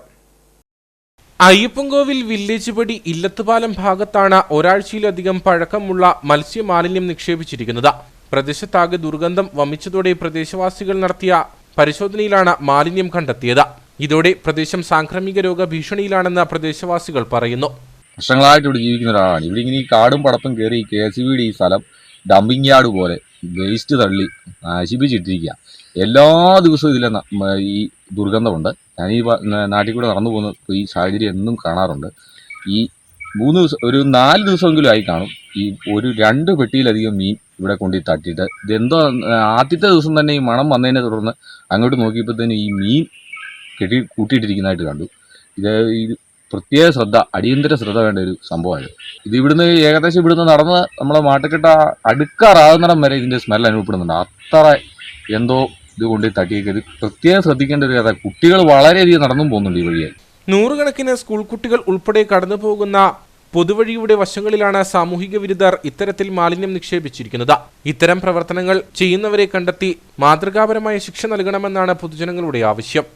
അയ്യപ്പൻകോവിൽ വില്ലേജ് പടി ഇല്ലത്തുപാലം ഭാഗത്താണ് ഒരാഴ്ചയിലധികം പഴക്കമുള്ള മത്സ്യമാലിന്യം നിക്ഷേപിച്ചിരിക്കുന്നത്. പ്രദേശത്താകെ ദുർഗന്ധം വമിച്ചതോടെ പ്രദേശവാസികൾ നടത്തിയ പരിശോധനയിലാണ് മാലിന്യം കണ്ടെത്തിയത്. ഇതോടെ പ്രദേശം സാംക്രമിക രോഗഭീഷണിയിലാണെന്ന് പ്രദേശവാസികൾ പറയുന്നു. വർഷങ്ങളായിട്ട് ഇവിടെ ജീവിക്കുന്ന ഒരാളാണ്. ഇവിടെ ഇങ്ങനെ ഈ കാടും പടപ്പും കയറി KCBയുടെ ഈ സ്ഥലം ഡംപിങ് യാർഡ് പോലെ വേസ്റ്റ് തള്ളി നശിപ്പിച്ചിട്ടിരിക്കുക. എല്ലാ ദിവസവും ഇതിലെ ഈ ദുർഗന്ധമുണ്ട്. ഞാൻ ഈ നാട്ടിൽ കൂടെ നടന്നു പോകുന്ന ഈ സാഹചര്യം എന്നും കാണാറുണ്ട്. ഈ 3 ദിവസം, ഒരു 4 ദിവസമെങ്കിലും ആയി കാണും ഈ ഒരു 2 പെട്ടിയിലധികം മീൻ ഇവിടെ കൊണ്ടുപോയി തട്ടിയിട്ട്. ഇതെന്തോ ആദ്യത്തെ ദിവസം തന്നെ ഈ മണം വന്നതിനെ തുടർന്ന് അങ്ങോട്ട് നോക്കിയപ്പോഴത്തേനും ഈ മീൻ കൂട്ടിയിട്ടിരിക്കുന്നതായിട്ട് കണ്ടു. ഇത് പ്രത്യേക ശ്രദ്ധ, അടിയന്തര ശ്രദ്ധ വേണ്ട ഒരു സംഭവമാണ്. ഇത് ഇവിടുന്ന് ഏകദേശം ഇവിടുന്ന് നടന്ന് നമ്മളെ മാട്ടുകെട്ട അടുക്കാറാകുന്നിടം വരെ ഇതിന്റെ സ്മെൽ അനുഭവപ്പെടുന്നുണ്ട്. അത്ര എന്തോ ഇത് കൊണ്ട് തട്ടിയൊക്കെ ഇത് പ്രത്യേകം ശ്രദ്ധിക്കേണ്ട ഒരു കഥ. കുട്ടികൾ വളരെയധികം നടന്നും പോകുന്നുണ്ട് ഈ വഴിയായി. 100 കണക്കിന് സ്കൂൾ കുട്ടികൾ ഉൾപ്പെടെ കടന്നു പോകുന്ന പൊതുവഴിയുടെ വശങ്ങളിലാണ് സാമൂഹിക വിരുദ്ധർ ഇത്തരത്തിൽ മാലിന്യം നിക്ഷേപിച്ചിരിക്കുന്നത്. ഇത്തരം പ്രവർത്തനങ്ങൾ ചെയ്യുന്നവരെ കണ്ടെത്തി മാതൃകാപരമായ ശിക്ഷ നൽകണമെന്നാണ് പൊതുജനങ്ങളുടെ ആവശ്യം.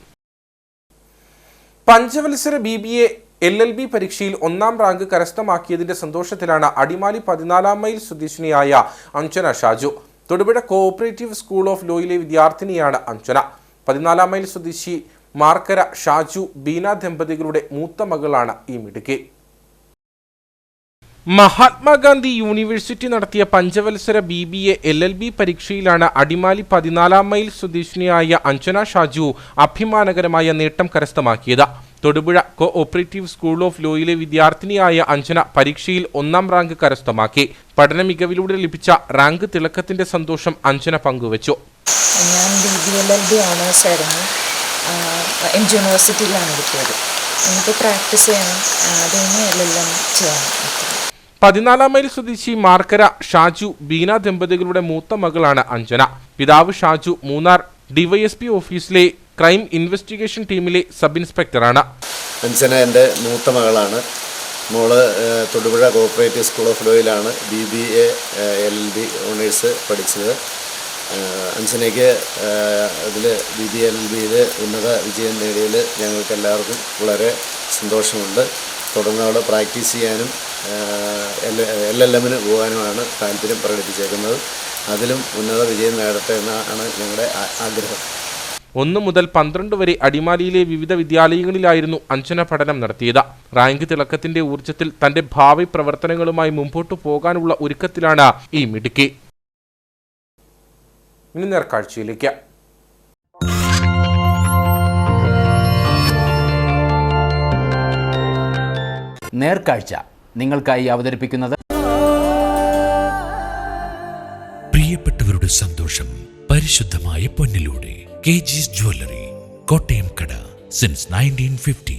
പഞ്ചവത്സര BBA LLB പരീക്ഷയിൽ 1ാം റാങ്ക് കരസ്ഥമാക്കിയതിന്റെ സന്തോഷത്തിലാണ് അടിമാലി 14 മൈൽ സ്വദേശിനിയായ Anjana Shaju. Thodupuzha cooperative school of ലോയിലെ വിദ്യാർത്ഥിനിയാണ് അഞ്ജന. 14 മൈൽ സ്വദേശി മാർക്കര ഷാജു ബീന ദമ്പതികളുടെ മൂത്ത മകളാണ് ഈ മിടുക്കി. മഹാത്മാഗാന്ധി യൂണിവേഴ്സിറ്റി നടത്തിയ പഞ്ചവത്സര BBA LLB പരീക്ഷയിലാണ് അടിമാലി 14 മൈൽ സ്വദേശിനിയായ അഞ്ജന ഷാജു അഭിമാനകരമായ നേട്ടം കരസ്ഥമാക്കിയത്. തൊടുപുഴ കോഓപ്പറേറ്റീവ് സ്കൂൾ ഓഫ് ലോയിലെ വിദ്യാർത്ഥിനിയായ അഞ്ജന പരീക്ഷയിൽ 1ാം റാങ്ക് കരസ്ഥമാക്കി. പഠന മികവിലൂടെ ലഭിച്ച റാങ്ക് തിളക്കത്തിന്റെ സന്തോഷം അഞ്ജന പങ്കുവച്ചു. ഞാൻ BBA LLB ഓണേഴ്സായിരുന്നു. എം ജി യൂണിവേഴ്സിറ്റിയിലാണ് കിട്ടിയത്. എനിക്ക് പ്രാക്ടീസ് ചെയ്യണം, അത് കഴിഞ്ഞ് LLM ചെയ്യണം. 14 മൈൽ സ്വദേശി മാർക്കര ഷാജു ബീന ദമ്പതികളുടെ മൂത്ത മകളാണ് അഞ്ജന. പിതാവ് ഷാജു മൂന്നാർ DYSP ഓഫീസിലെ ക്രൈം ഇൻവെസ്റ്റിഗേഷൻ ടീമിലെ സബ് ഇൻസ്പെക്ടറാണ്. അഞ്ജന എൻ്റെ മൂത്ത മകളാണ്. മോള് തൊടുപുഴ കോഓപ്പറേറ്റീവ് സ്കൂൾ ഓഫ് ലോയിലാണ് BBA LLB ഓണേഴ്സ് പഠിച്ചത്. അഞ്ജനയ്ക്ക് അതിൽ BBA LLBയിൽ ഉന്നത വിജയം നേടിയതിൽ ഞങ്ങൾക്ക് എല്ലാവർക്കും വളരെ സന്തോഷമുണ്ട്. തുടർന്ന് അവൾ പ്രാക്ടീസ് ചെയ്യാനും LLMന് പോകാനുമാണ് താല്പര്യം പ്രകടിപ്പിച്ചേക്കുന്നത്. അതിലും ഉന്നത വിജയം നേടട്ടെ എന്നാണ് ഞങ്ങളുടെ ആഗ്രഹം. 1 മുതൽ 12 വരെ അടിമാലിയിലെ വിവിധ വിദ്യാലയങ്ങളിലായിരുന്നു അഞ്ജന പഠനം നടത്തിയത്. റാങ്ക് തിളക്കത്തിന്റെ ഊർജ്ജത്തിൽ തന്റെ ഭാവി പ്രവർത്തനങ്ങളുമായി മുമ്പോട്ടു പോകാനുള്ള ഒരുക്കത്തിലാണ് ഈ മിടുക്കി. ഇനി നേർക്കാഴ്ചയിലേക്ക്. നേർക്കാഴ്ച നിങ്ങൾക്കായി അവതരിപ്പിക്കുന്നത് പ്രിയപ്പെട്ടവരുടെ സന്തോഷം പരിശുദ്ധമായ പൊന്നിലൂടെ KG's ജ്വല്ലറി, കോട്ടയം കട, സിൻസ് 1950.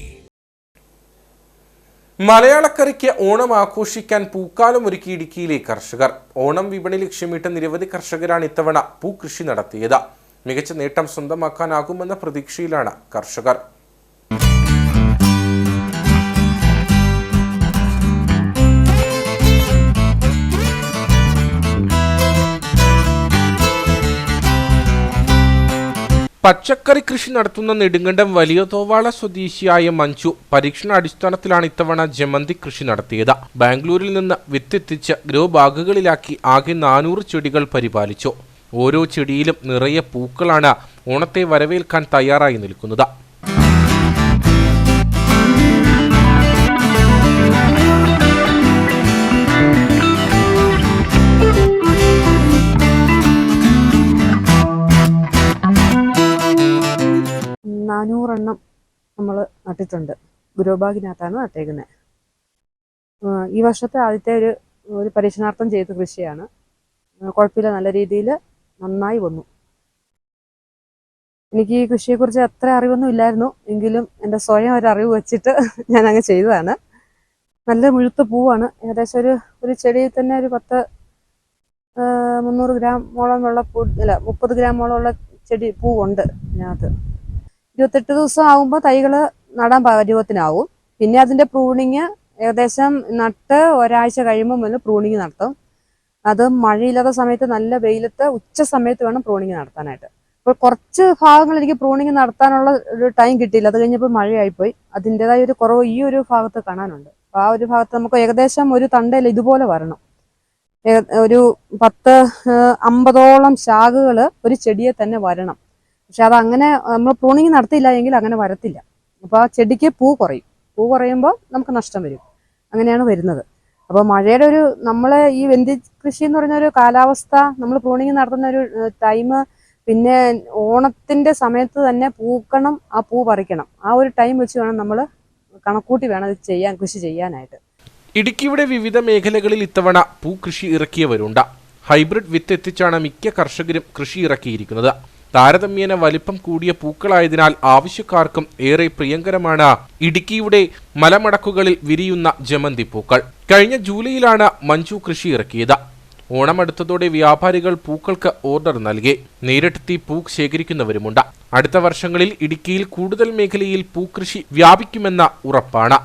മലയാളക്കരയ്ക്ക് ഓണം ആഘോഷിക്കാൻ പൂക്കാലം ഒരുക്കി ഇടുക്കിയിലെ കർഷകർ. ഓണം വിപണി ലക്ഷ്യമിട്ട് നിരവധി കർഷകരാണ് ഇത്തവണ പൂക്കൃഷി നടത്തിയത്. മികച്ച നേട്ടം സ്വന്തമാക്കാനാകുമെന്ന പ്രതീക്ഷയിലാണ് കർഷകർ. പച്ചക്കറി കൃഷി നടത്തുന്ന നെടുങ്കണ്ടം വലിയ തോവാള സ്വദേശിയായ മഞ്ജു പരീക്ഷണാടിസ്ഥാനത്തിലാണ് ഇത്തവണ ജമന്തി കൃഷി നടത്തിയത്. ബാംഗ്ലൂരിൽ നിന്ന് വിത്തെത്തിച്ച് ഗ്രോ ബാഗുകളിലാക്കി ആകെ 400 ചെടികൾ പരിപാലിച്ചു. ഓരോ ചെടിയിലും നിറയെ പൂക്കളാണ് ഓണത്തെ വരവേൽക്കാൻ തയ്യാറായി നിൽക്കുന്നത്. നമ്മൾ നട്ടിട്ടുണ്ട്. ഗ്രോ ബാഗിനകത്താണ് നട്ടേക്കുന്നത്. ഈ വർഷത്തെ ആദ്യത്തെ ഒരു പരീക്ഷണാർത്ഥം ചെയ്ത കൃഷിയാണ്. കുഴപ്പമില്ല, നല്ല രീതിയിൽ നന്നായി വന്നു. എനിക്ക് ഈ കൃഷിയെക്കുറിച്ച് അത്ര അറിവൊന്നും ഇല്ലായിരുന്നു, എങ്കിലും എൻ്റെ സ്വയം ഒരു അറിവ് വെച്ചിട്ട് ഞാൻ അങ്ങ് ചെയ്തതാണ്. നല്ല മുഴുത്ത പൂവാണ്. ഏകദേശം ഒരു ചെടിയിൽ തന്നെ ഒരു 300 ഗ്രാമോളമുള്ള 30 ഗ്രാമോളമുള്ള ചെടി പൂവുണ്ട് ഇതിനകത്ത്. 28 ദിവസം ആകുമ്പോൾ തൈകൾ നടാൻ പരുവത്തിനാവും. പിന്നെ അതിൻ്റെ പ്രൂണിങ് ഏകദേശം നട്ട് ഒരാഴ്ച കഴിയുമ്പോൾ മുതൽ പ്രൂണിങ് നടത്തും. അത് മഴയില്ലാത്ത സമയത്ത് നല്ല വെയിലത്ത് ഉച്ച സമയത്ത് വേണം പ്രൂണിങ് നടത്താനായിട്ട്. അപ്പോൾ കുറച്ച് ഭാഗങ്ങൾ എനിക്ക് പ്രൂണിങ് നടത്താനുള്ള ഒരു ടൈം കിട്ടിയില്ല. അത് കഴിഞ്ഞപ്പോൾ മഴയായിപ്പോയി. അതിൻ്റെതായ ഒരു കുറവ് ഈ ഒരു ഭാഗത്ത് കാണാനുണ്ട്. അപ്പോൾ ആ ഒരു ഭാഗത്ത് നമുക്ക് ഏകദേശം ഒരു തണ്ടയിൽ ഇതുപോലെ വരണം. ഒരു 10-50ഓളം ശാഖകൾ ഒരു ചെടിയെ തന്നെ വരണം. പക്ഷെ അതങ്ങനെ നമ്മൾ പ്രൂണിങ് നടത്തിയില്ല എങ്കിൽ അങ്ങനെ വരത്തില്ല. അപ്പോൾ ആ ചെടിക്ക് പൂ കുറയുമ്പോൾ നമുക്ക് നഷ്ടം വരും. അങ്ങനെയാണ് വരുന്നത്. അപ്പോൾ മഴയുടെ നമ്മളെ ഈ വെന്തി കൃഷി എന്ന് പറയുന്ന ഒരു കാലാവസ്ഥ, നമ്മൾ പ്രൂണിങ് നടത്തുന്ന ഒരു ടൈം, പിന്നെ ഓണത്തിന്റെ സമയത്ത് തന്നെ പൂക്കണം, ആ പൂ പറിക്കണം. ആ ഒരു ടൈം വെച്ച് വേണം നമ്മൾ കണക്കൂട്ടി വേണം ഇത് കൃഷി ചെയ്യാനായിട്ട്. ഇടുക്കിയുടെ വിവിധ മേഖലകളിൽ ഇത്തവണ പൂക്കൃഷി ഇറക്കിയവരുണ്ട്. ഹൈബ്രിഡ് വിത്ത് എത്തിച്ചാണ് മിക്ക കർഷകരും കൃഷി ഇറക്കിയിരിക്കുന്നത്. താരതമ്യേന വലിപ്പം കൂടിയ പൂക്കളായതിനാൽ ആവശ്യക്കാർക്കും ഏറെ പ്രിയങ്കരമാണ് ഇടുക്കിയുടെ മലമടക്കുകളിൽ വിരിയുന്ന ജമന്തി പൂക്കൾ. കഴിഞ്ഞ ജൂലൈയിലാണ് മഞ്ജു കൃഷി ഇറക്കിയത്. ഓണമെടുത്തതോടെ വ്യാപാരികൾ പൂക്കൾക്ക് ഓർഡർ നൽകി. നേരിട്ടെത്തി പൂ ശേഖരിക്കുന്നവരുമുണ്ട്. അടുത്ത വർഷങ്ങളിൽ ഇടുക്കിയിൽ കൂടുതൽ മേഖലയിൽ പൂക്കൃഷി വ്യാപിക്കുമെന്ന ഉറപ്പാണ്.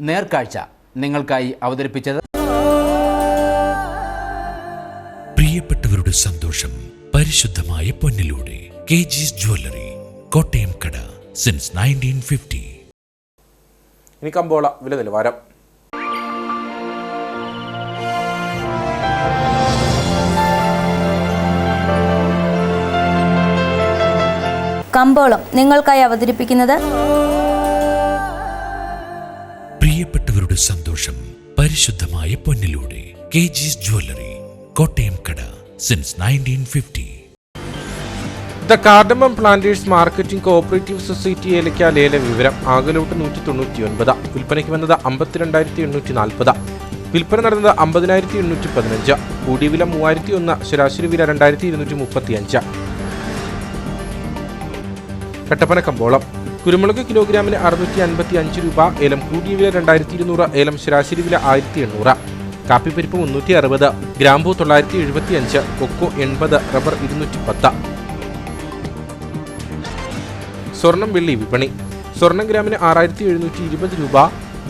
നേർക്കാഴ്ച നിങ്ങൾക്കായി അവതരിപ്പിച്ചത് പ്രിയപ്പെട്ടവരുടെ സന്തോഷം പരിശുദ്ധമായ പൊന്നിലൂടെ KG's ജ്വല്ലറി, കോട്ടയം കട, സിൻസ് 1950. ഇനി കമ്പോള വില നിലവാരം. കമ്പോളം നിങ്ങൾക്കായി അവതരിപ്പിക്കുന്നത് പ്രിയപ്പെട്ടവരുടെ സന്തോഷം പരിശുദ്ധമായ പൊന്നിലൂടെ KG's ജ്വല്ലറി, കോട്ടയം കട, since 1950. The cardamom planters marketing cooperative society ഏലക്ക ലേല വിവരം. ആകലോട്ട് 199, വിൽപ്പനയ്ക്ക് വന്നത് 52,840, വിൽപ്പന നടന്നത് 50,815, കൂടിയ വില 3,001, ശരാശരി വില 2,235. കട്ടപ്പന കമ്പോളം. കുരുമുളക് കിലോഗ്രാമിന് 655 രൂപ, ഏലം കൂടിയ വില 2,200, ഏലം ശരാശരി വില 1,800. കാപ്പിപ്പരിപ്പ് 360, ഗ്രാമ്പൂ 975, കൊക്കോ 80, റബ്ബർ 210. സ്വർണം വെള്ളി വിപണി. സ്വർണം ഗ്രാമിന് 6,720 രൂപ,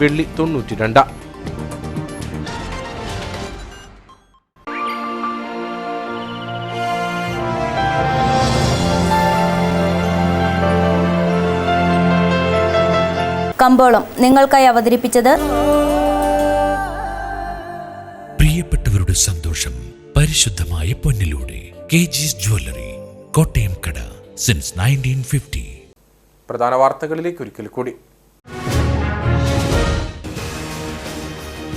വെള്ളി 92. കമ്പോളം നിങ്ങൾക്കായി അവതരിപ്പിച്ചത് പ്രിയപ്പെട്ടവരുടെ സന്തോഷം പരിശുദ്ധമായ പൊന്നിലൂടെ. KG's ജ്വല്ലറി, കോട്ടയം കട, സിൻസ് 1950. പ്രധാന വാർത്തകളിലേക്ക് ഒരിക്കൽ കൂടി.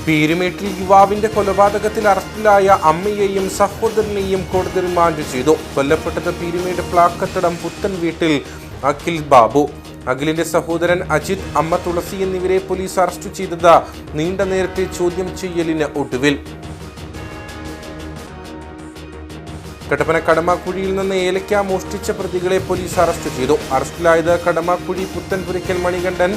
പീരുമേട്ടിൽ യുവാവിന്റെ കൊലപാതകത്തിൽ അറസ്റ്റിലായ അമ്മയെയും സഹോദരനെയും കോടതി റിമാൻഡ് ചെയ്തു. കൊല്ലപ്പെട്ടത് പീരുമേട് പ്ലാക്കത്തടം പുത്തൻ വീട്ടിൽ അഖിൽ ബാബു. അഖിലിന്റെ സഹോദരൻ അജിത്, അമ്മ തുളസി എന്നിവരെ പോലീസ് അറസ്റ്റ് ചെയ്തത് നീണ്ട നേരത്തെ ചോദ്യം ചെയ്യലിന് ഒടുവിൽ. കട്ടപ്പന കടമാക്കുഴിയിൽ നിന്ന് ഏലക്ക മോഷ്ടിച്ച പ്രതികളെ പോലീസ് അറസ്റ്റ് ചെയ്തു. അറസ്റ്റിലായത് കടമാക്കുഴി പുത്തൻപുരയ്ക്കൽ മണികണ്ഠൻ,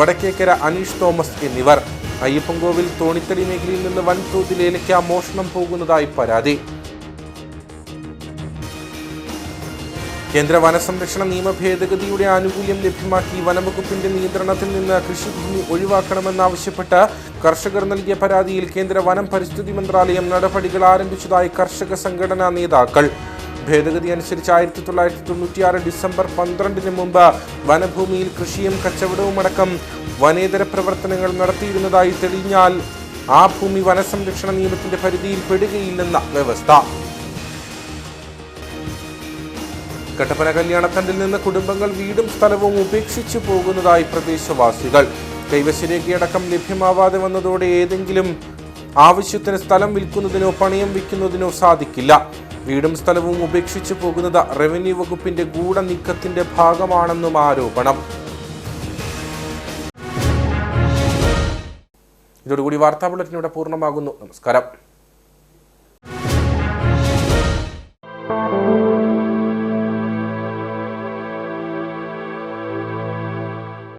വടക്കേക്കര അനീഷ് തോമസ് എന്നിവർ. അയ്യപ്പൻകോവിൽ തോണിത്തടി മേഖലയിൽ നിന്ന് വൻതോതിൽ ഏലക്ക മോഷണം പോകുന്നതായി പരാതി. കേന്ദ്ര വനസംരക്ഷണ നിയമ ഭേദഗതിയുടെ ആനുകൂല്യം ലഭ്യമാക്കി വനംവകുപ്പിന്റെ നിയന്ത്രണത്തിൽ നിന്ന് കൃഷിഭൂമി ഒഴിവാക്കണമെന്നാവശ്യപ്പെട്ട് കർഷകർ നൽകിയ പരാതിയിൽ കേന്ദ്ര വനം പരിസ്ഥിതി മന്ത്രാലയം നടപടികൾ ആരംഭിച്ചതായി കർഷക സംഘടനാ നേതാക്കൾ. ഭേദഗതി അനുസരിച്ച് 1996 ഡിസംബർ 12 മുമ്പ് വനഭൂമിയിൽ കൃഷിയും കച്ചവടവും അടക്കം വനേതര പ്രവർത്തനങ്ങൾ നടത്തിയിരുന്നതായി തെളിഞ്ഞാൽ ആ ഭൂമി വനസംരക്ഷണ നിയമത്തിന്റെ പരിധിയിൽ പെടുകയില്ലെന്ന വ്യവസ്ഥ. കട്ടപ്പന കല്യാണത്തണ്ടിൽ നിന്ന് കുടുംബങ്ങൾ വീടും സ്ഥലവും ഉപേക്ഷിച്ചു പോകുന്നതായി പ്രദേശവാസികൾ. കൈവശരേഖയടക്കം ലഭ്യമാവാതെ വന്നതോടെ ഏതെങ്കിലും ആവശ്യത്തിന് സ്ഥലം വിൽക്കുന്നതിനോ പണയം വയ്ക്കുന്നതിനോ സാധിക്കില്ല. വീടും സ്ഥലവും ഉപേക്ഷിച്ചു പോകുന്നത് റവന്യൂ വകുപ്പിന്റെ ഗൂഢനീക്കത്തിന്റെ ഭാഗമാണെന്നും ആരോപണം. ഇതോടുകൂടി വാർത്താ ബുള്ളറ്റിൻ ഇവിടെ പൂർണ്ണമാകുന്നു. നമസ്കാരം.